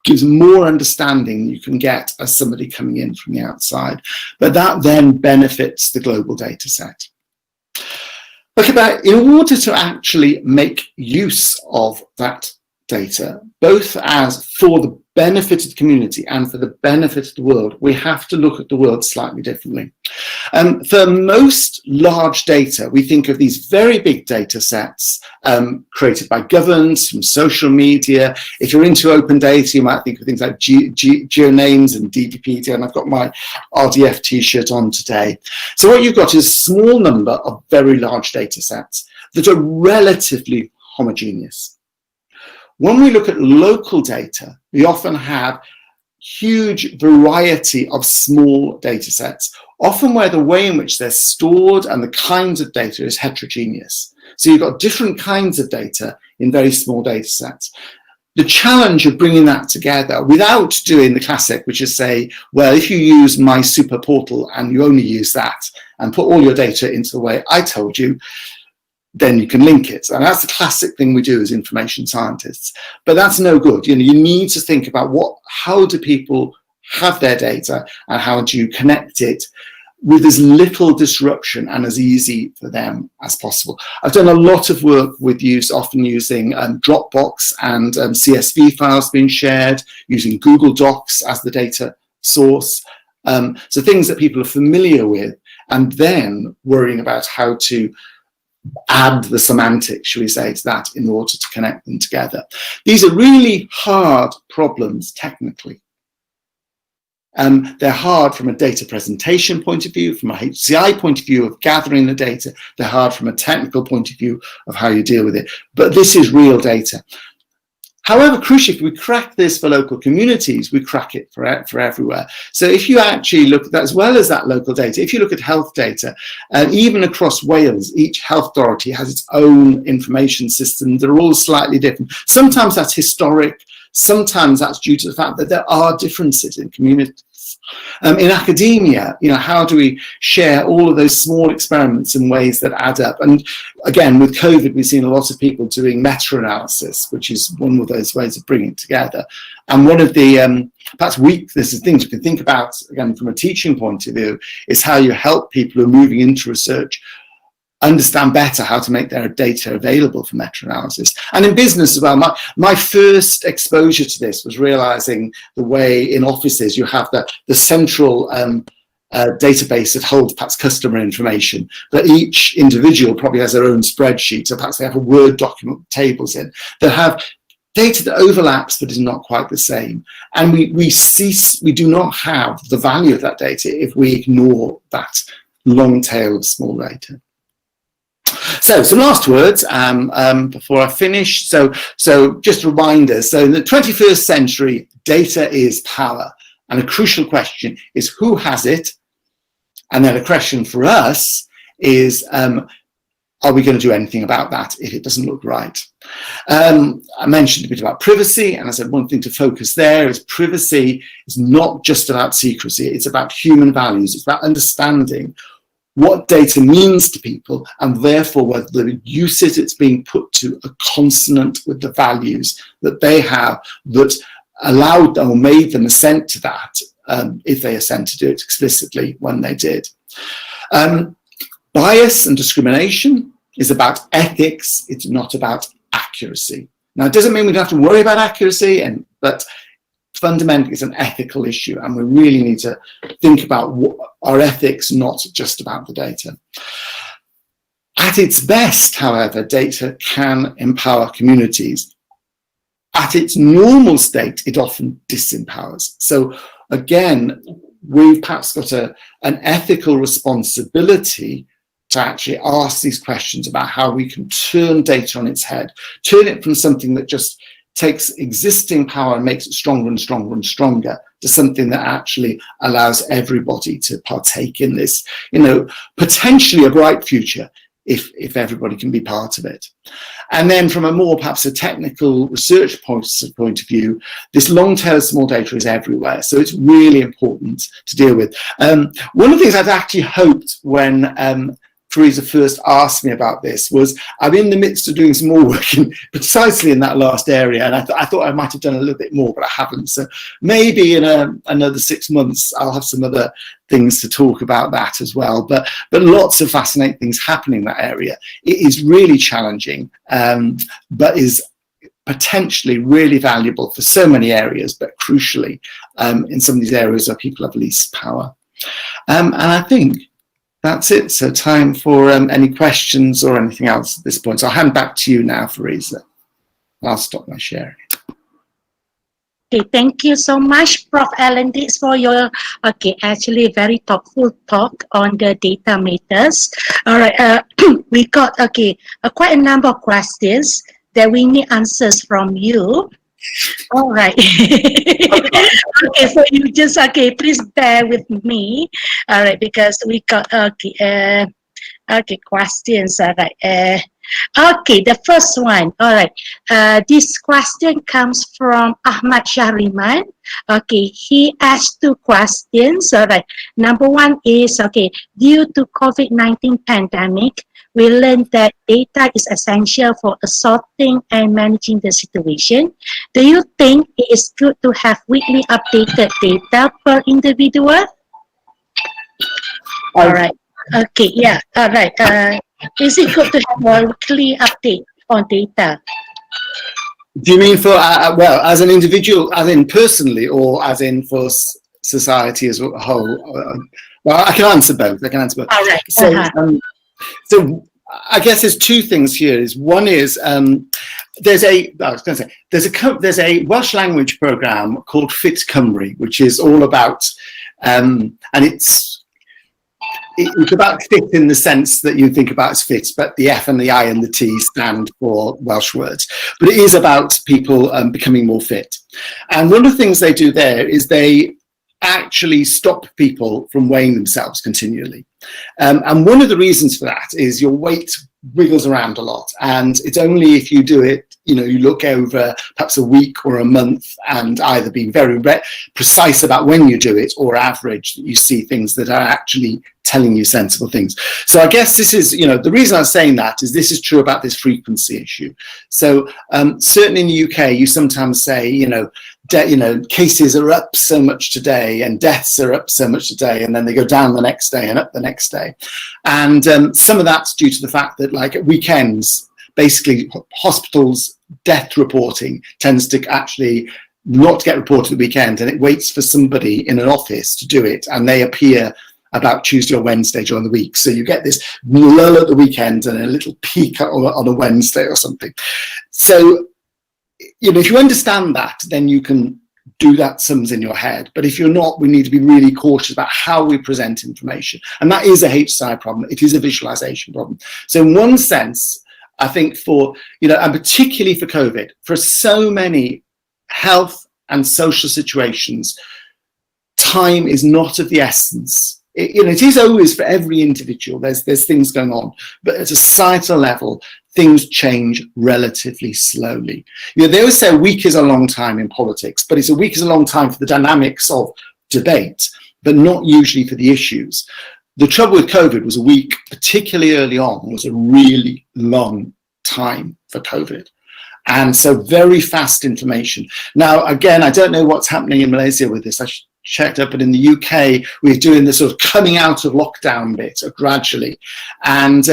Speaker 3: gives more understanding than you can get as somebody coming in from the outside, but that then benefits the global data set. Look, in order to actually make use of that data, both as for the benefit of the community and for the benefit of the world, we have to look at the world slightly differently. For most large data, we think of these very big data sets created by governments, from social media. If you're into open data, you might think of things like GeoNames and DBpedia, and I've got my RDF t-shirt on today. So what you've got is a small number of very large data sets that are relatively homogeneous. When we look at local data, we often have huge variety of small data sets, often where the way in which they're stored and the kinds of data is heterogeneous. So you've got different kinds of data in very small data sets. The challenge of bringing that together without doing the classic, which is say, well, if you use my super portal and you only use that and put all your data into the way I told you, then you can link it. And that's the classic thing we do as information scientists. But that's no good. You know, you need to think about how do people have their data and how do you connect it with as little disruption and as easy for them as possible. I've done a lot of work with often using Dropbox and CSV files being shared, using Google Docs as the data source. So things that people are familiar with, and then worrying about how to add the semantics, shall we say, to that in order to connect them together. These are really hard problems technically. They're hard from a data presentation point of view, from a HCI point of view of gathering the data. They're hard from a technical point of view of how you deal with it. But this is real data. However, crucially, if we crack this for local communities, we crack it for everywhere. So if you actually look at that, as well as that local data, if you look at health data, even across Wales, each health authority has its own information system. They're all slightly different. Sometimes that's historic. Sometimes that's due to the fact that there are differences in communities. In academia, you know, how do we share all of those small experiments in ways that add up? And again, with COVID, we've seen a lot of people doing meta-analysis, which is one of those ways of bringing it together. And one of the perhaps weaknesses, things you can think about, again, from a teaching point of view, is how you help people who are moving into research understand better how to make their data available for meta-analysis. And in business as well, my first exposure to this was realizing the way in offices you have the central database that holds perhaps customer information, but each individual probably has their own spreadsheet, so perhaps they have a Word document with tables in that have data that overlaps but is not quite the same. And we do not have the value of that data if we ignore that long tail of small data. So some last words before I finish. So just reminders. So in the 21st century, data is power. And a crucial question is who has it? And then a question for us is, are we going to do anything about that if it doesn't look right? I mentioned a bit about privacy, and I said one thing to focus there is privacy is not just about secrecy, it's about human values, it's about understanding what data means to people, and therefore whether the usage it's being put to are consonant with the values that they have that allowed them or made them assent to that, if they assent to do it explicitly when they did. Bias and discrimination is about ethics, it's not about accuracy. Now, it doesn't mean we don't have to worry about accuracy, but fundamentally it's an ethical issue, and we really need to think about our ethics, not just about the data. At its best, however, data can empower communities. At its normal state, it often disempowers. So again, we've perhaps got an ethical responsibility to actually ask these questions about how we can turn data on its head, turn it from something that just takes existing power and makes it stronger and stronger and stronger to something that actually allows everybody to partake in this, potentially a bright future if everybody can be part of it. And then from a more perhaps a technical research point of view, this long tail of small data is everywhere. So it's really important to deal with. One of the things I'd actually hoped when Teresa first asked me about this was I'm in the midst of doing some more work precisely in that last area, and I thought I might have done a little bit more, but I haven't. So maybe in another 6 months I'll have some other things to talk about that as well. But lots of fascinating things happening in that area. It is really challenging, but is potentially really valuable for so many areas, but crucially in some of these areas where people have least power. And I think that's it. So time for any questions or anything else at this point. So I'll hand back to you now, Teresa. I'll stop my sharing.
Speaker 1: Okay, thank you so much, Prof Alan Dix, for your actually very thoughtful talk on the data matters. All right, we got quite a number of questions that we need answers from you. All right. Okay, so you just please bear with me. All right, because we got questions. All right. Okay, the first one. All right. This question comes from Ahmad Shahriman. Okay, he asked 2 questions. All right. Number 1 is due to COVID-19 pandemic, we learned that data is essential for assorting and managing the situation. Do you think it is good to have weekly updated data per individual? All right. Okay, yeah. All right. Is it good to have a weekly update on data?
Speaker 3: Do you mean for, well, as an individual, as in personally, or as in for society as a whole? Well, I can answer both. All right. So I guess there's 2 things here. One is there's a Welsh language program called Fit Cymru, which is all about and it's about fit in the sense that you think about as fit, but the F and the I and the T stand for Welsh words. But it is about people becoming more fit. And one of the things they do there is they actually stop people from weighing themselves continually. And one of the reasons for that is your weight wiggles around a lot, and it's only if you do it, you look over perhaps a week or a month and either being very precise about when you do it or average, that you see things that are actually telling you sensible things. So I guess this is, the reason I'm saying that is this is true about this frequency issue. So certainly in the UK, you sometimes say, cases are up so much today and deaths are up so much today, and then they go down the next day and up the next day. And some of that's due to the fact that, like, at weekends, basically hospitals' death reporting tends to actually not get reported at the weekend, and it waits for somebody in an office to do it, and they appear about Tuesday or Wednesday during the week. So you get this lull at the weekend and a little peak on a Wednesday or something. So you know, if you understand that, then you can do that sums in your head. But if you're not, we need to be really cautious about how we present information. And that is a HCI problem. It is a visualization problem. So in one sense, I think for, you know, and particularly for COVID, for so many health and social situations, time is not of the essence. You know, it is always for every individual. There's things going on, but at a societal level, things change relatively slowly. You know, they always say a week is a long time in politics, but it's a week is a long time for the dynamics of debate, but not usually for the issues. The trouble with COVID was a week, particularly early on, was a really long time for COVID. And so very fast information. Now, again, I don't know what's happening in Malaysia with this. I checked up, but in the UK, we're doing this sort of coming out of lockdown bit gradually. And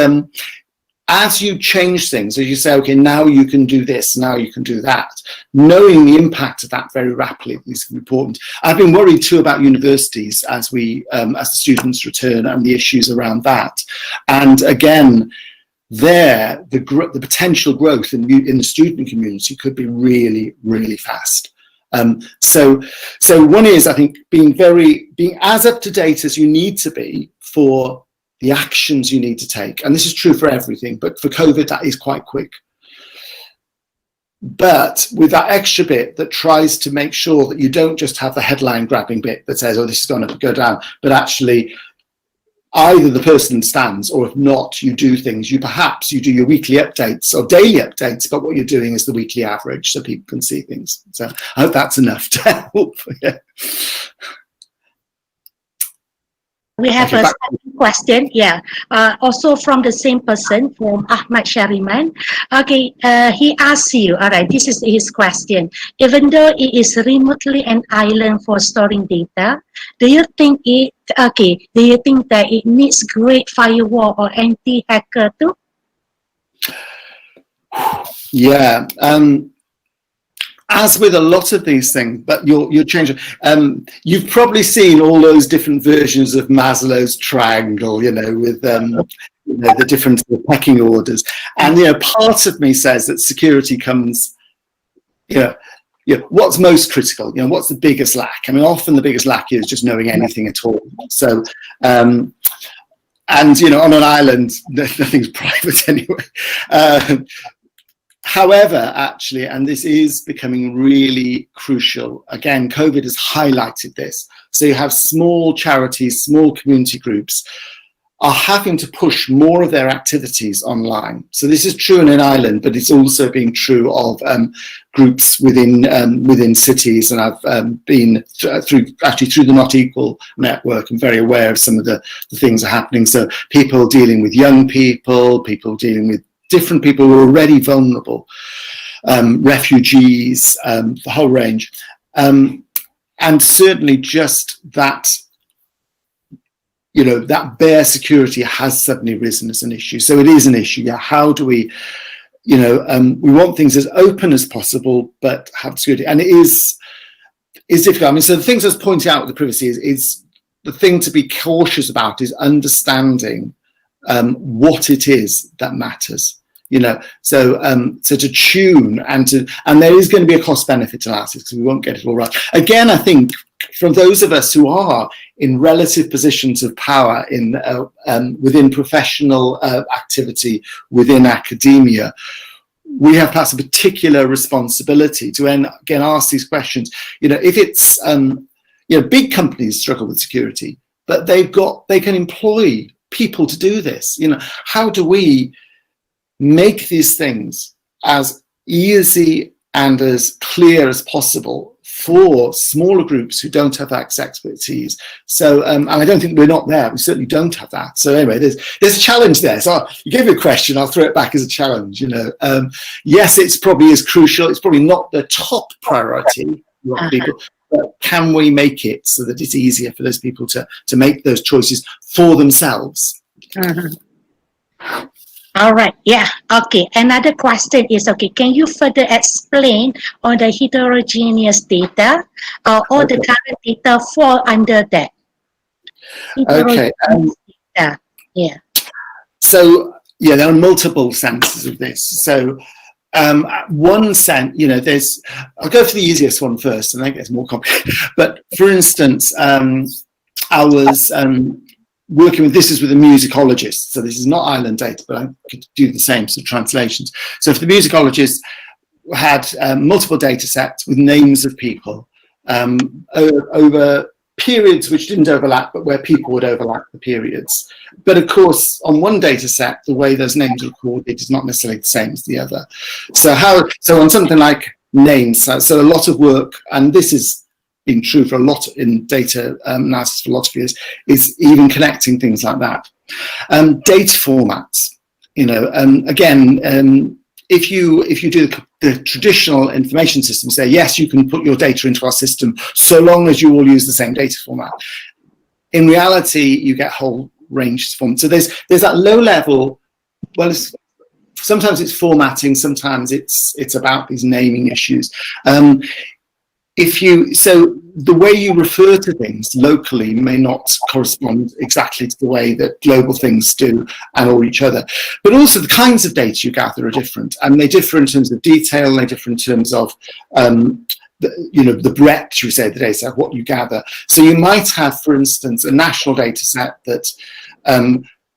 Speaker 3: as you change things, as you say, okay, now you can do this, now you can do that, knowing the impact of that very rapidly is important. I've been worried too about universities as we, as the students return and the issues around that. And again, there, the potential growth in the student community could be really, really fast. So one is, I think, being as up to date as you need to be for the actions you need to take. And this is true for everything, but for COVID, that is quite quick. But with that extra bit that tries to make sure that you don't just have the headline grabbing bit that says, oh, this is going to go down, but actually either the person understands, or if not, you do things. You do your weekly updates or daily updates, but what you're doing is the weekly average so people can see things. So I hope that's enough to help. Yeah.
Speaker 1: We have a second question, yeah, also from the same person, from Ahmad Shariman. Okay, he asks you, all right, this is his question. Even though it is remotely an island for storing data, do you think that it needs great firewall or anti-hacker too?
Speaker 3: Yeah. As with a lot of these things, but you're changing. You've probably seen all those different versions of Maslow's triangle, you know, with the different pecking orders. And you know, part of me says that security comes, what's most critical? You know, what's the biggest lack? I mean, often the biggest lack is just knowing anything at all. So, and you know, on an island, nothing's private anyway. However, actually, and this is becoming really crucial, again, COVID has highlighted this. So you have small charities, small community groups are having to push more of their activities online. So this is true in an island, but it's also being true of groups within cities. And I've been through the Not Equal network and very aware of some of the things that are happening. So people dealing with young people dealing with different people who are already vulnerable, refugees, the whole range. And certainly just that, you know, that bare security has suddenly risen as an issue. So it is an issue. Yeah, how do we, you know, we want things as open as possible, but have security. And it is difficult. I mean, so the things I was pointing out with the privacy is the thing to be cautious about is understanding what it is that matters. You know, so to tune and there is going to be a cost benefit analysis because we won't get it all right. Again, I think from those of us who are in relative positions of power in within professional activity, within academia, we have perhaps a particular responsibility to again ask these questions. You know, if it's you know, big companies struggle with security, but they can employ people to do this. You know, how do we make these things as easy and as clear as possible for smaller groups who don't have that expertise? So, and I don't think we're not there. We certainly don't have that. So anyway, there's a challenge there. So you gave me a question, I'll throw it back as a challenge. You know, yes, it's probably as crucial. It's probably not the top priority for people, but can we make it so that it's easier for those people to make those choices for themselves?
Speaker 1: All right, yeah, okay. Another question is, okay, can you further explain on the heterogeneous data or the current data fall under that?
Speaker 3: Okay.
Speaker 1: Yeah.
Speaker 3: So, yeah, there are multiple senses of this. So, one sense, you know, I'll go for the easiest one first, and then it gets more complicated. But for instance, I was working with, this is with a musicologist, so this is not island data, but I could do the same sort of translations. So if the musicologist had multiple data sets with names of people over periods which didn't overlap, but where people would overlap the periods. But of course, on one data set, the way those names are recorded is not necessarily the same as the other. So on something like names, so a lot of work, and this has been true for a lot in data analysis for a lot of years, is even connecting things like that. Data formats, you know, again, if you do the traditional information system, say, yes, you can put your data into our system so long as you all use the same data format. In reality, you get whole ranges of formats. So there's that low level, well, sometimes it's formatting, sometimes it's about these naming issues. So the way you refer to things locally may not correspond exactly to the way that global things do and or each other. But also the kinds of data you gather are different, and they differ in terms of detail, and they differ in terms of the breadth, should we say, of the data set, what you gather. So you might have, for instance, a national data set that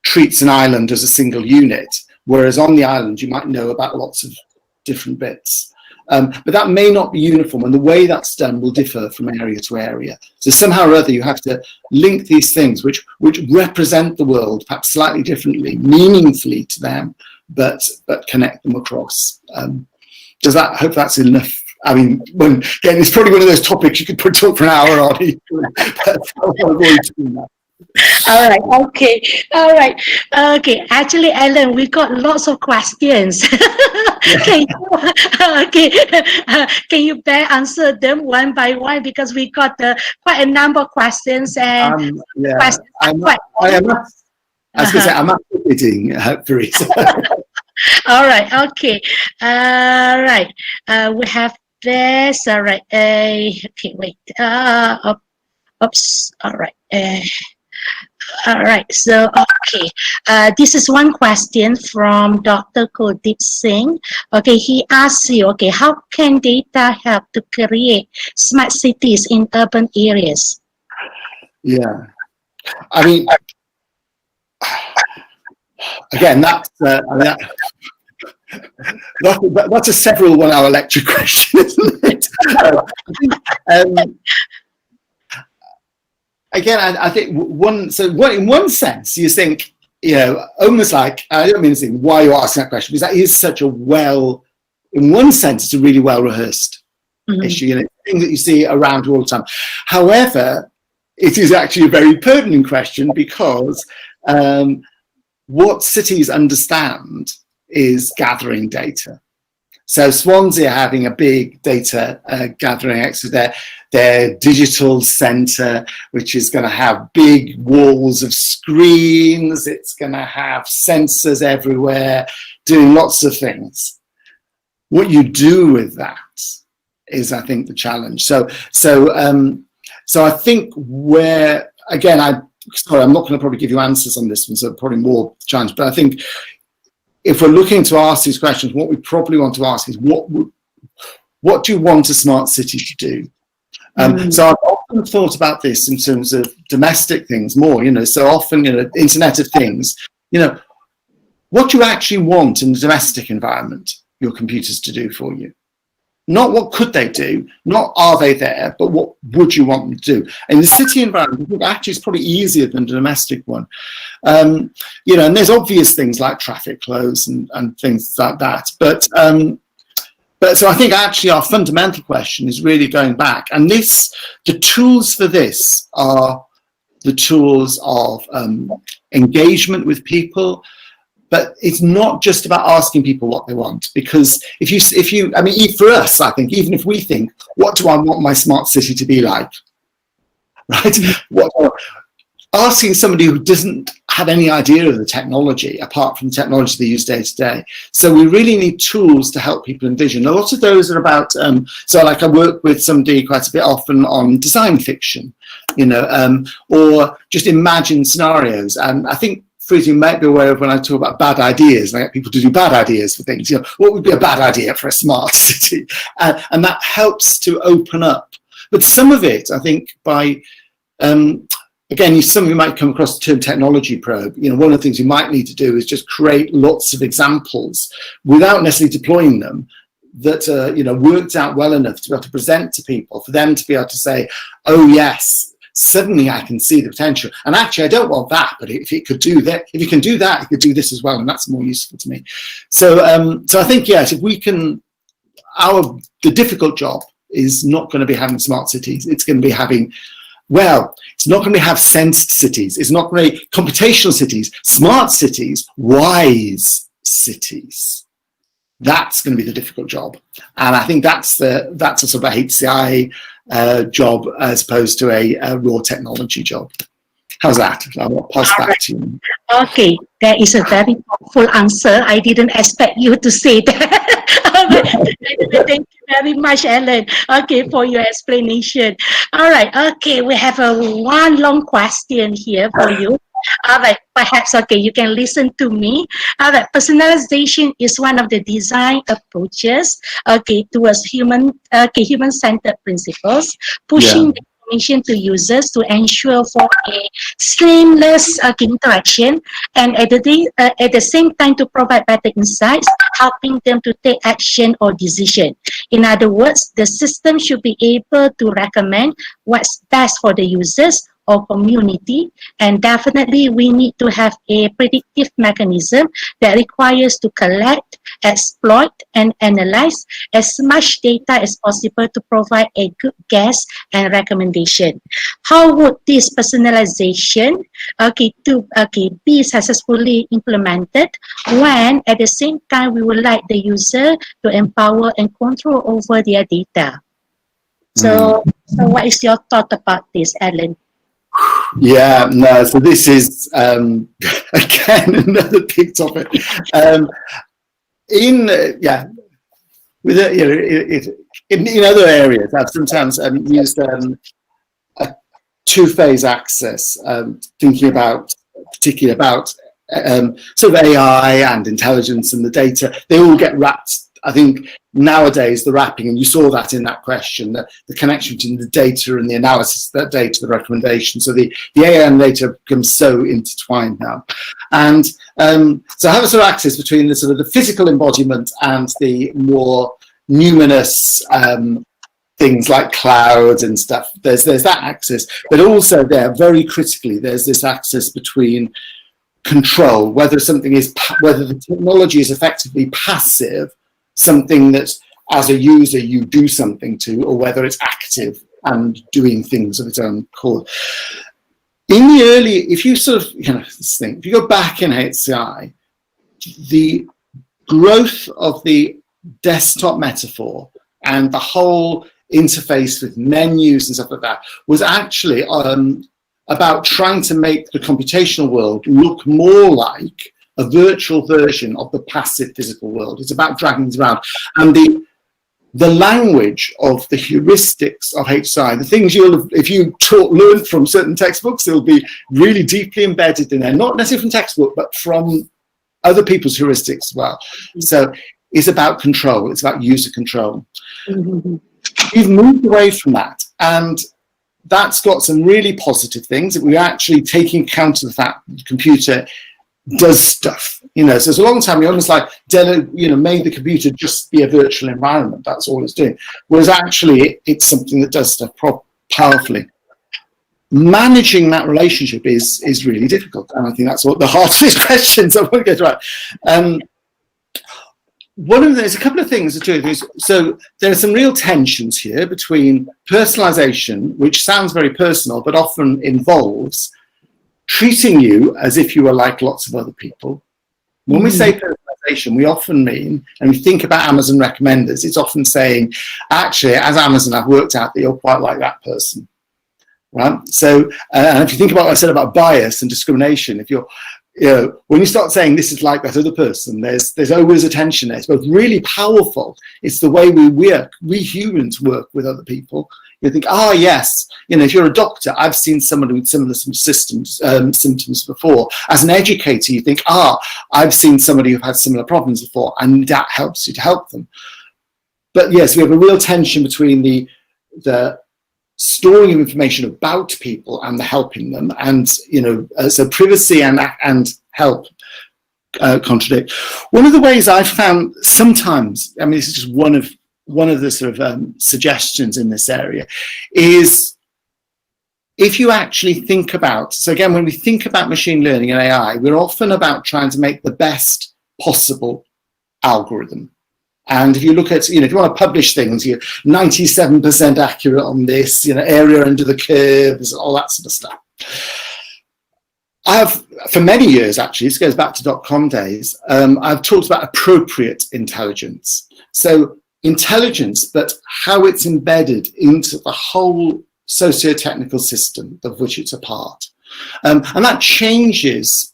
Speaker 3: treats an island as a single unit, whereas on the island you might know about lots of different bits. But that may not be uniform, and the way that's done will differ from area to area. So somehow or other you have to link these things which represent the world perhaps slightly differently, meaningfully to them, but connect them across. I hope that's enough. I mean, again, it's probably one of those topics you could talk for an hour on. But I'll avoid doing that.
Speaker 1: All right. Okay. All right. Okay. Actually, Alan, we got lots of questions. Can you bear answer them one by one, because we got quite a number of questions and
Speaker 3: I'm bidding, Teresa.
Speaker 1: All right. Okay. All right. We have this. All right. Okay. Wait. Oops. All right. All right, so, okay, this is one question from Dr. Kuldeep Singh. Okay, he asks you, okay, how can data help to create smart cities in urban areas?
Speaker 3: Yeah, I mean, again, that's a several 1 hour lecture question, isn't it? Again, I think in one sense, you think, you know, almost like, I don't mean to think why you're asking that question, because that is such a in one sense, it's a really well-rehearsed issue, you know, thing that you see around all the time. However, it is actually a very pertinent question, because what cities understand is gathering data. So Swansea are having a big data gathering exercise, their digital centre, which is going to have big walls of screens. It's going to have sensors everywhere, doing lots of things. What you do with that is, I think, the challenge. So I think where, again, I'm not going to probably give you answers on this one, so probably more challenge. But I think if we're looking to ask these questions, what we probably want to ask is, what do you want a smart city to do? So I've often thought about this in terms of domestic things more, you know, so often, you know, Internet of Things, you know, what do you actually want in the domestic environment your computers to do for you? Not what could they do, not are they there, but what would you want them to do? In the city environment, actually it's probably easier than the domestic one. You know, and there's obvious things like traffic flows and things like that. But so I think actually our fundamental question is really going back, and the tools for this are the tools of engagement with people. But it's not just about asking people what they want, because if you, I mean, for us, I think, even if we think, what do I want my smart city to be like, right? Asking somebody who doesn't have any idea of the technology, apart from the technology they use day to day. So we really need tools to help people envision. A lot of those are about, so like I work with somebody quite a bit often on design fiction, you know, or just imagine scenarios. And I think phrase you might be aware of when I talk about bad ideas, and I get people to do bad ideas for things. You know, what would be a bad idea for a smart city? And that helps to open up. But some of it, I think, by again, some of you might come across the term technology probe. You know, one of the things you might need to do is just create lots of examples without necessarily deploying them that you know, worked out well enough to be able to present to people, for them to be able to say, oh yes, suddenly I can see the potential. And actually, I don't want that, but if it could do that, if you can do that, it could do this as well, and that's more useful to me. So, so I think, yes, if we can, the difficult job is not going to be having smart cities. It's going to be having, well, it's not going to have sensed cities. It's not going to be computational cities, smart cities, wise cities. That's going to be the difficult job. And I think that's a sort of a HCI job as opposed to a raw technology job. How's that? I'll pass back to you.
Speaker 1: Okay, that is a very thoughtful answer. I didn't expect you to say that. Thank you very much, Alan. Okay, for your explanation. All right. Okay, we have one long question here for you. All right, perhaps, okay, you can listen to me. All right, personalization is one of the design approaches, okay, towards human-centered principles, pushing the information to users to ensure for a seamless interaction, and at the same time to provide better insights, helping them to take action or decision. In other words, the system should be able to recommend what's best for the users or community, and definitely we need to have a predictive mechanism that requires to collect, exploit, and analyze as much data as possible to provide a good guess and recommendation. How would this personalization be successfully implemented when at the same time we would like the user to empower and control over their data? So what is your thought about this, Alan?
Speaker 3: Yeah, no, so this is, again, another big topic. In other areas, I've sometimes used a two-phase access, thinking about, particularly about sort of AI and intelligence and the data. They all get wrapped. I think nowadays the wrapping, and you saw that in that question, the connection between the data and the analysis of that data, the recommendation. So the AI and data become so intertwined now. And so I have a sort of axis between the sort of the physical embodiment and the more numinous things like clouds and stuff. There's that axis, but also there, very critically, there's this axis between control, whether the technology is effectively passive, something that as a user you do something to, or whether it's active and doing things of its own accord. In the early, if you sort of, if you go back in HCI, the growth of the desktop metaphor and the whole interface with menus and stuff like that was actually about trying to make the computational world look more like a virtual version of the passive physical world. It's about dragging things around. And the language of the heuristics of HCI, the things if you learn from certain textbooks, they'll be really deeply embedded in there, not necessarily from textbook, but from other people's heuristics as well. So it's about control, it's about user control. We've moved away from that, and that's got some really positive things that we're actually taking account of the fact that the computer does stuff, so it's a long time we almost like made the computer just be a virtual environment. That's all it's doing, whereas actually it's something that does stuff powerfully. Managing that relationship is really difficult, and I think that's what the heart of these questions I want to get right. There's a couple of things to do. So there are some real tensions here between personalization, which sounds very personal but often involves treating you as if you were like lots of other people. When we say personalization, we often mean, and we think about Amazon recommenders, it's often saying, actually, as Amazon, I've worked out that you're quite like that person, right? So, and if you think about what I said about bias and discrimination, you know, when you start saying this is like that other person, there's always a tension there. It's both really powerful. It's the way we humans work with other people. You think, yes, you know, if you're a doctor, I've seen someone with similar symptoms before. As an educator, you think, I've seen somebody who've had similar problems before, and that helps you to help them. But yes, we have a real tension between the storing of information about people and the helping them, and you know, so privacy and help contradict. One of the ways I've found sometimes, I mean, this is just one of the sort of suggestions in this area, is if you actually think about, so again, when we think about machine learning and AI, we're often about trying to make the best possible algorithm. And if you look at, you know, if you want to publish things, you're 97% accurate on this, you know, area under the curves, all that sort of stuff. I have, for many years actually, this goes back to .com days, I've talked about appropriate intelligence. So intelligence, but how it's embedded into the whole socio-technical system of which it's a part. And that changes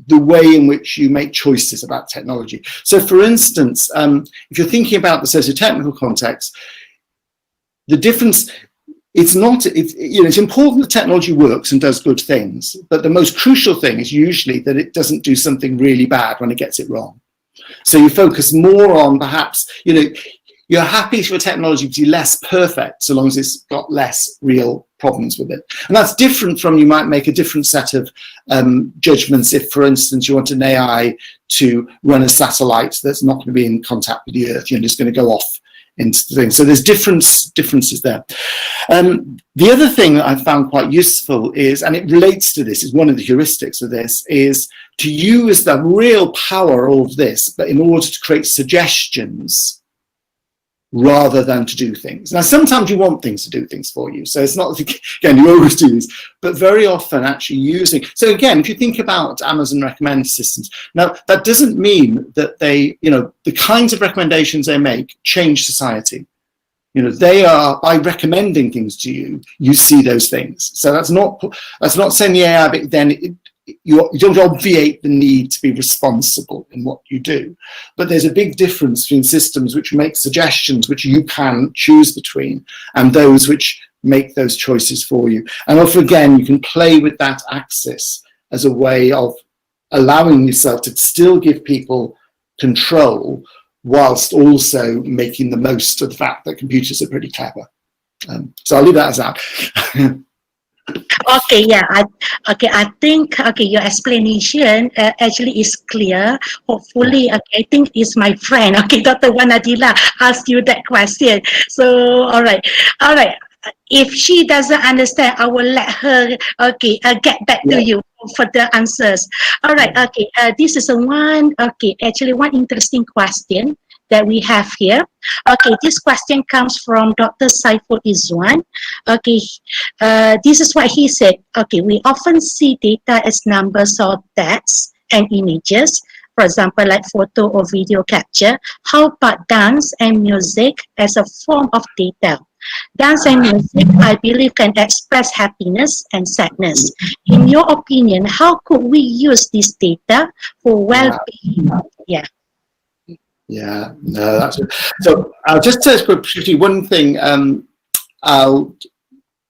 Speaker 3: the way in which you make choices about technology. So for instance, if you're thinking about the socio-technical context, the difference, it's important that technology works and does good things, but the most crucial thing is usually that it doesn't do something really bad when it gets it wrong. So you focus more on perhaps, you know, you're happy for technology to be less perfect so long as it's got less real problems with it. And that's different from, you might make a different set of judgments if, for instance, you want an AI to run a satellite that's not going to be in contact with the Earth, you're just going to go off into the thing. So there's differences there. The other thing that I found quite useful is, and it relates to this, is one of the heuristics of this, is to use the real power of this, but in order to create suggestions rather than to do things. Now, sometimes you want things to do things for you. So it's not, again, you always do this, but very often actually using. So again, if you think about Amazon recommend systems, now that doesn't mean that they, you know, the kinds of recommendations they make change society. You know, they are, by recommending things to you, you see those things. So that's not saying the AI, but then you don't obviate the need to be responsible in what you do. But there's a big difference between systems which make suggestions which you can choose between and those which make those choices for you. And often, again, you can play with that axis as a way of allowing yourself to still give people control whilst also making the most of the fact that computers are pretty clever. So I'll leave that as that.
Speaker 1: Okay, yeah. I think your explanation actually is clear. Hopefully, I think it's my friend. Dr. Wanadila asked you that question. So, all right. If she doesn't understand, I will let her get back to you for the answers. All right. This is one interesting question that we have here. This question comes from Dr. Saiful Izwan. This is what he said. We often see data as numbers or text and images, for example, like photo or video capture. How about dance and music as a form of data? Dance and music, I believe, can express happiness and sadness. In your opinion, how could we use this data for well-being?
Speaker 3: Yeah, no, that's it. So I'll just say quickly one thing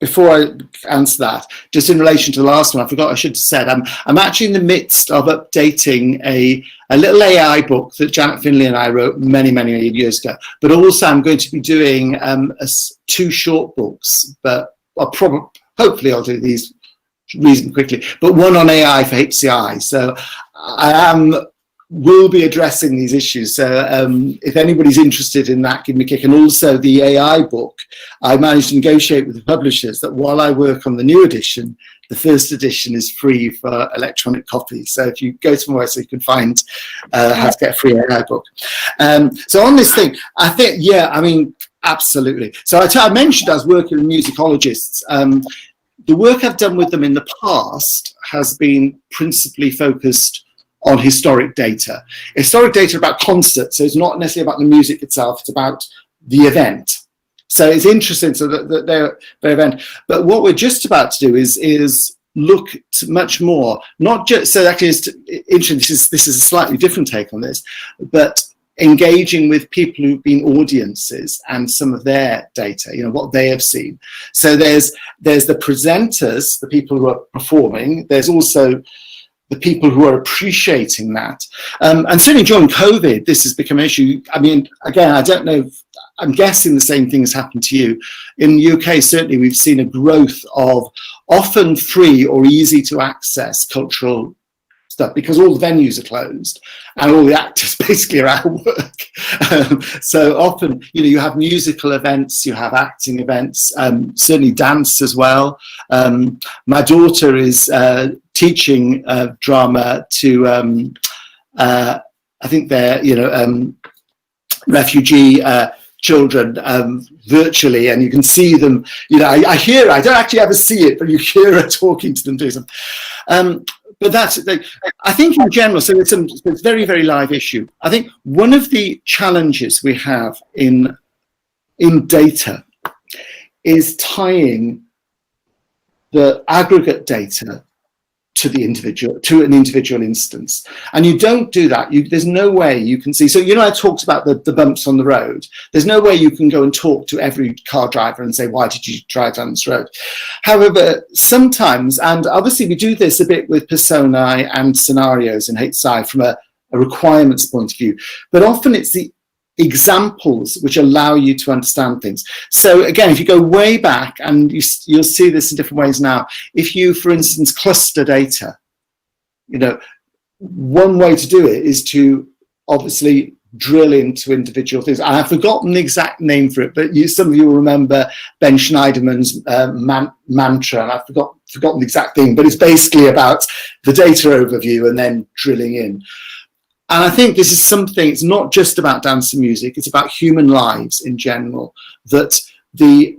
Speaker 3: before I answer that, just in relation to the last one, I forgot I should have said, I'm actually in the midst of updating a little AI book that Janet Finley and I wrote many years ago, but also I'm going to be doing 2 short books, but hopefully I'll do these reasonably quickly, but one on AI for HCI. So will be addressing these issues. So if anybody's interested in that, give me a kick. And also the AI book, I managed to negotiate with the publishers that while I work on the new edition, the first edition is free for electronic copy. So if you go to my website, you can find how to get a free AI book. So on this thing, I think, absolutely. So I mentioned I was working with musicologists. The work I've done with them in the past has been principally focused on historic data. Historic data about concerts, so it's not necessarily about the music itself, it's about the event. So it's interesting, so that their event. But what we're just about to do is look much more, not just, so actually it's interesting, this is a slightly different take on this, but engaging with people who've been audiences and some of their data, you know, what they have seen. So there's the presenters, the people who are performing, there's also the people who are appreciating that. And certainly during COVID, this has become an issue. I mean, again, I don't know, I'm guessing the same thing has happened to you. In the UK, certainly we've seen a growth of often free or easy to access cultural stuff because all the venues are closed and all the actors basically are out of work. So often, you know, you have musical events, you have acting events, certainly dance as well. My daughter is teaching drama to, I think they're, you know, refugee children virtually, and you can see them, you know, I hear, I don't actually ever see it, but you hear her talking to them, doing something. But that's, I think in general, so it's a very, very live issue. I think one of the challenges we have in data is tying the aggregate data to the individual, to an individual instance. And you don't do that. There's no way you can see. So, you know, I talked about the bumps on the road. There's no way you can go and talk to every car driver and say, why did you drive down this road? However, sometimes, and obviously we do this a bit with personae and scenarios in HCI from a requirements point of view, but often it's the examples which allow you to understand things. So again, if you go way back, and you'll see this in different ways now, if you, for instance, cluster data, you know, one way to do it is to obviously drill into individual things. I've forgotten the exact name for it, but some of you will remember Ben Schneiderman's mantra, and I've forgotten the exact thing, but it's basically about the data overview and then drilling in. And I think this is something, it's not just about dance and music, it's about human lives in general, that the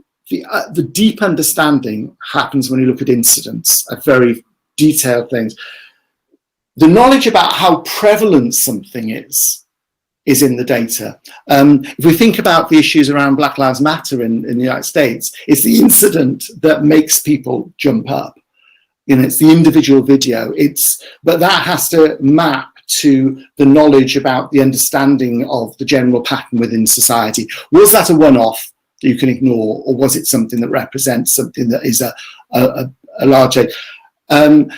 Speaker 3: deep understanding happens when you look at incidents, at very detailed things. The knowledge about how prevalent something is in the data. If we think about the issues around Black Lives Matter in the United States, it's the incident that makes people jump up. You know, it's the individual video, but that has to map to the knowledge about the understanding of the general pattern within society. Was that a one-off that you can ignore, or was it something that represents something that is a larger? And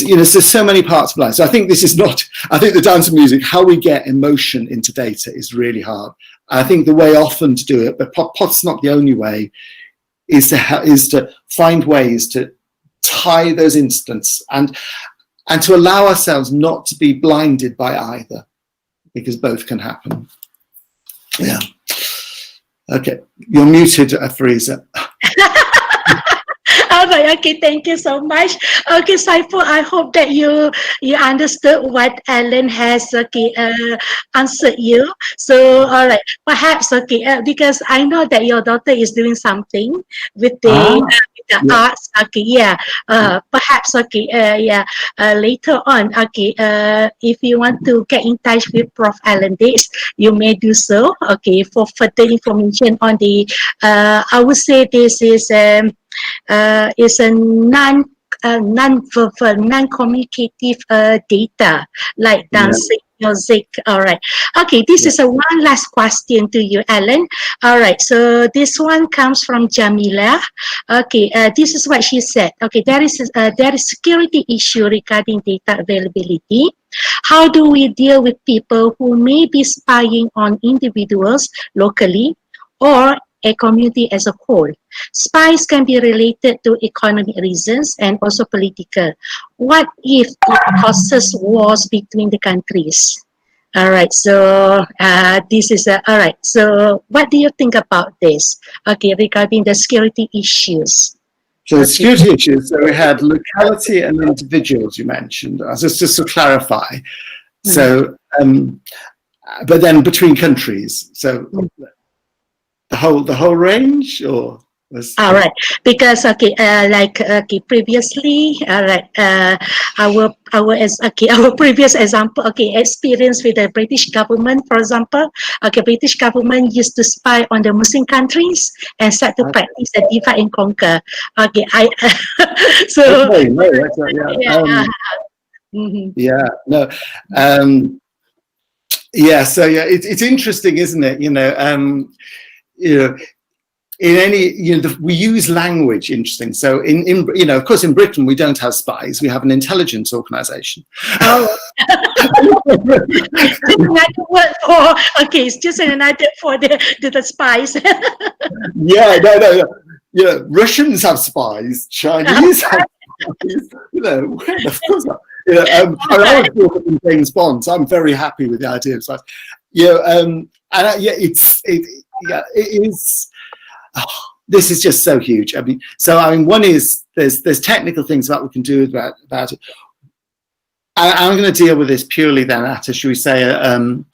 Speaker 3: you know, so many parts of life. So I think this is not, I think the dance and music, how we get emotion into data is really hard. I think the way often to do it, but perhaps not the only way, is to find ways to tie those instances and to allow ourselves not to be blinded by either, because both can happen. Yeah. Okay, you're muted, Fariza.
Speaker 1: All right, okay, thank you so much. Okay, Saiful, I hope that you understood what Alan has answered you. So, all right, perhaps, because I know that your daughter is doing something with the arts. Okay, yeah. Perhaps, later on, if you want to get in touch with Prof Alan Dix, you may do so. Okay, for further information on the, I would say this is a non-verbal, non-communicative data like dancing, music. All right. Okay, this is one last question to you, Alan. All right, so this one comes from Jamila. Okay, this is what she said. Okay, there is security issue regarding data availability. How do we deal with people who may be spying on individuals locally or a community as a whole? Spies can be related to economic reasons and also political. What if it causes wars between the countries? All right, so this is all right. So what do you think about this? Okay, regarding the security issues.
Speaker 3: So the security issues, so we had locality and individuals you mentioned, just to clarify. So, but then between countries, so the whole range, or?
Speaker 1: All right, because previously, our previous example, experience with the British government, for example, British government used to spy on the Muslim countries and start to practice the divide and conquer. So
Speaker 3: okay, no, that's right, yeah. Yeah, no, yeah. So yeah, it's interesting, isn't it? You know, in any, we use language. Interesting. So in of course, in Britain we don't have spies. We have an intelligence organisation.
Speaker 1: Oh. Another word for it's just another for the spies.
Speaker 3: Yeah, no. Russians have spies. Chinese have spies. Of course not. I was brought up in James Bond, so I'm very happy with the idea of spies. It is. Oh, this is just so huge. One is there's technical things that we can do about it. I'm going to deal with this purely then at should we say, I don't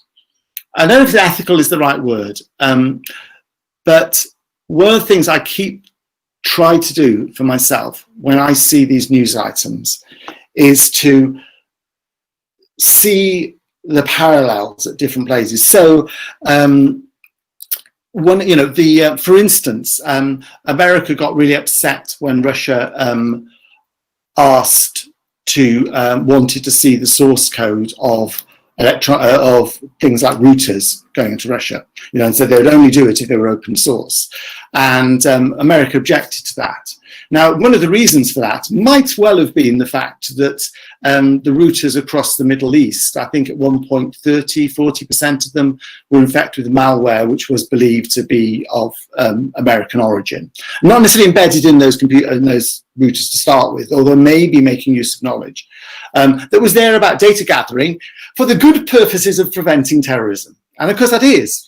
Speaker 3: know if ethical is the right word, but one of the things I try to do for myself when I see these news items is to see the parallels at different places. So, for instance, America got really upset when Russia wanted to see the source code of things like routers going into Russia, and so they would only do it if they were open source. And America objected to that. Now, one of the reasons for that might well have been the fact that the routers across the Middle East, I think at one point 40% of them were infected with malware, which was believed to be of American origin. Not necessarily embedded in those routers to start with, although maybe making use of knowledge that was there about data gathering for the good purposes of preventing terrorism. And of course that is,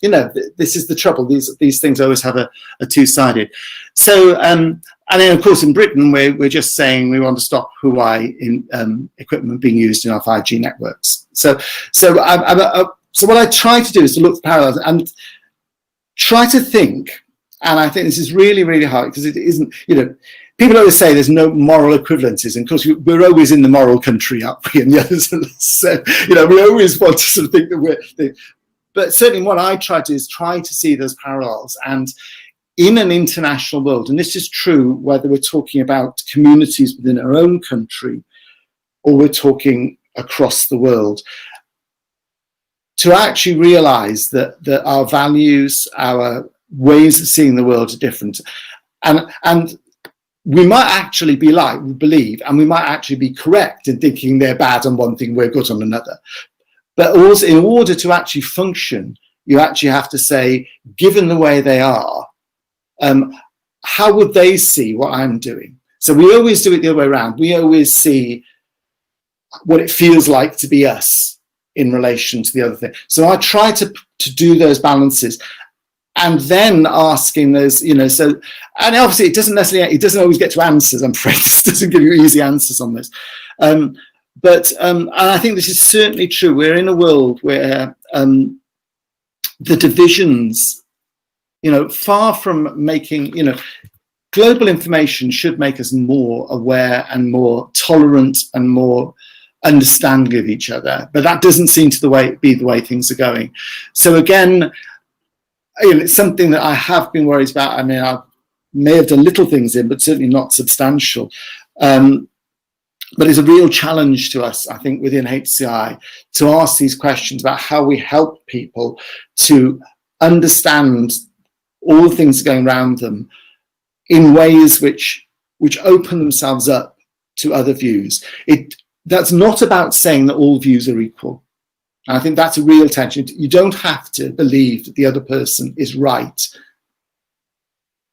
Speaker 3: this is the trouble. These things always have a two-sided. So, and then of course in Britain, we're just saying we want to stop Huawei equipment being used in our 5G networks. So what I try to do is to look for parallels and try to think, and I think this is really, really hard because it isn't, people always say there's no moral equivalences, and of course we're always in the moral country, aren't we? And the others, so, we always want to sort of think that but certainly what I try to do is try to see those parallels. And in an international world, and this is true whether we're talking about communities within our own country or we're talking across the world, to actually realize that our values, our ways of seeing the world are different. And we might actually believe, and we might actually be correct in thinking they're bad on one thing, we're good on another. But also, in order to actually function, you actually have to say, given the way they are, how would they see what I'm doing? So we always do it the other way around. We always see what it feels like to be us in relation to the other thing. So I try to do those balances, and then asking those, so, and obviously it doesn't always get to answers. I'm afraid this doesn't give you easy answers on this. But and I think this is certainly true. We're in a world where the divisions, far from making, global information should make us more aware and more tolerant and more understanding of each other. But that doesn't seem to be the way things are going. So again, it's something that I have been worried about. I mean, I may have done little things in, but certainly not substantial. But it's a real challenge to us, I think, within HCI to ask these questions about how we help people to understand all the things going around them in ways which open themselves up to other views. That's not about saying that all views are equal. And I think that's a real tension. You don't have to believe that the other person is right.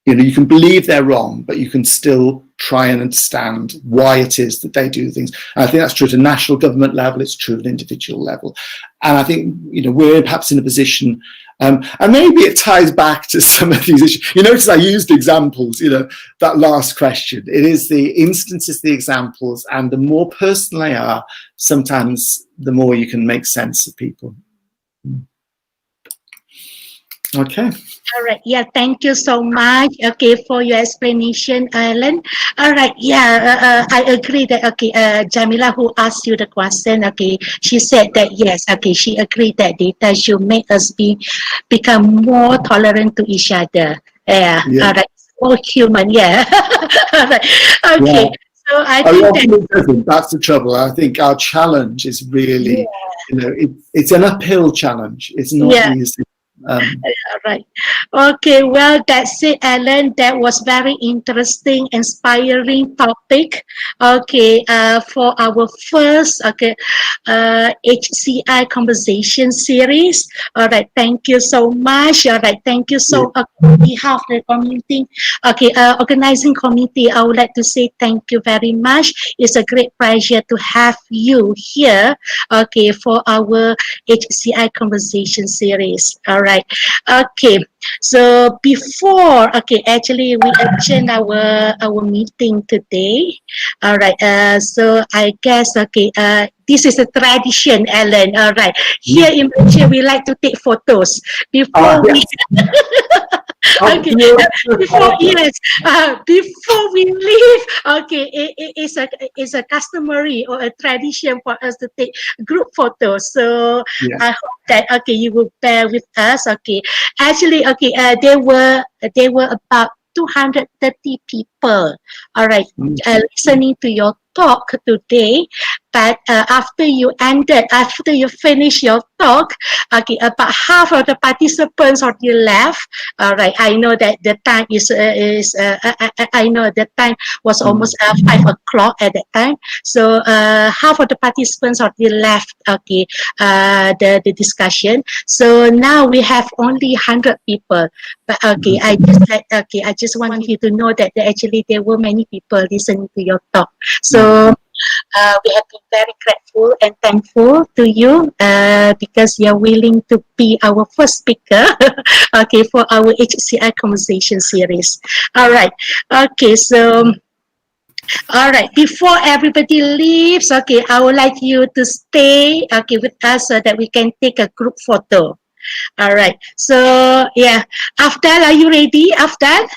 Speaker 3: You can believe they're wrong, but you can still try and understand why it is that they do things. And I think that's true at a national government level, it's true at an individual level. And I think, we're perhaps in a position, and maybe it ties back to some of these issues. You notice I used examples, that last question. It is the instances, the examples, and the more personal they are, sometimes the more you can make sense of people. Okay.
Speaker 1: All right. Yeah. Thank you so much. Okay, for your explanation, Alan. All right. Yeah. I agree that. Okay. Jamila, who asked you the question. Okay. She said that yes. Okay. She agreed that data should make us become more tolerant to each other. Yeah.
Speaker 3: Yeah.
Speaker 1: All right. More human. Yeah. All right. Okay.
Speaker 3: Yeah.
Speaker 1: So I
Speaker 3: Oh,
Speaker 1: think
Speaker 3: yeah,
Speaker 1: that.
Speaker 3: it doesn't. That's the trouble. I think our challenge is really, it's an uphill challenge. It's not
Speaker 1: Yeah.
Speaker 3: easy.
Speaker 1: All right. Okay. Well, that's it, Alan. That was very interesting, inspiring topic. Okay. For our first HCI Conversation Series. All right. Thank you so much. All right. Thank you so on behalf of the community. Okay. Organizing committee. I would like to say thank you very much. It's a great pleasure to have you here. Okay. For our HCI Conversation Series. All right. Okay. So before, actually we adjourn our meeting today. All right. So I guess, this is a tradition, Alan. All right. Here in Malaysia, we like to take photos before we. Okay. Before before we leave, it's a customary or a tradition for us to take group photos. So I hope that you will bear with us. Okay, actually, there were about 230 people. All right, listening to your talk today. But after you finish your talk, about half of the participants already left. All right, I know that the time I know the time was almost 5 o'clock at that time. So half of the participants already left. Okay, the discussion. So now we have only 100 people. But I just want you to know that there were many people listening to your talk. So we have been very grateful and thankful to you because you're willing to be our first speaker for our HCI Conversation Series. All right. Okay, so all right, before everybody leaves, I would like you to stay with us so that we can take a group photo. All right, so yeah, Afdal, are you ready, Afdal?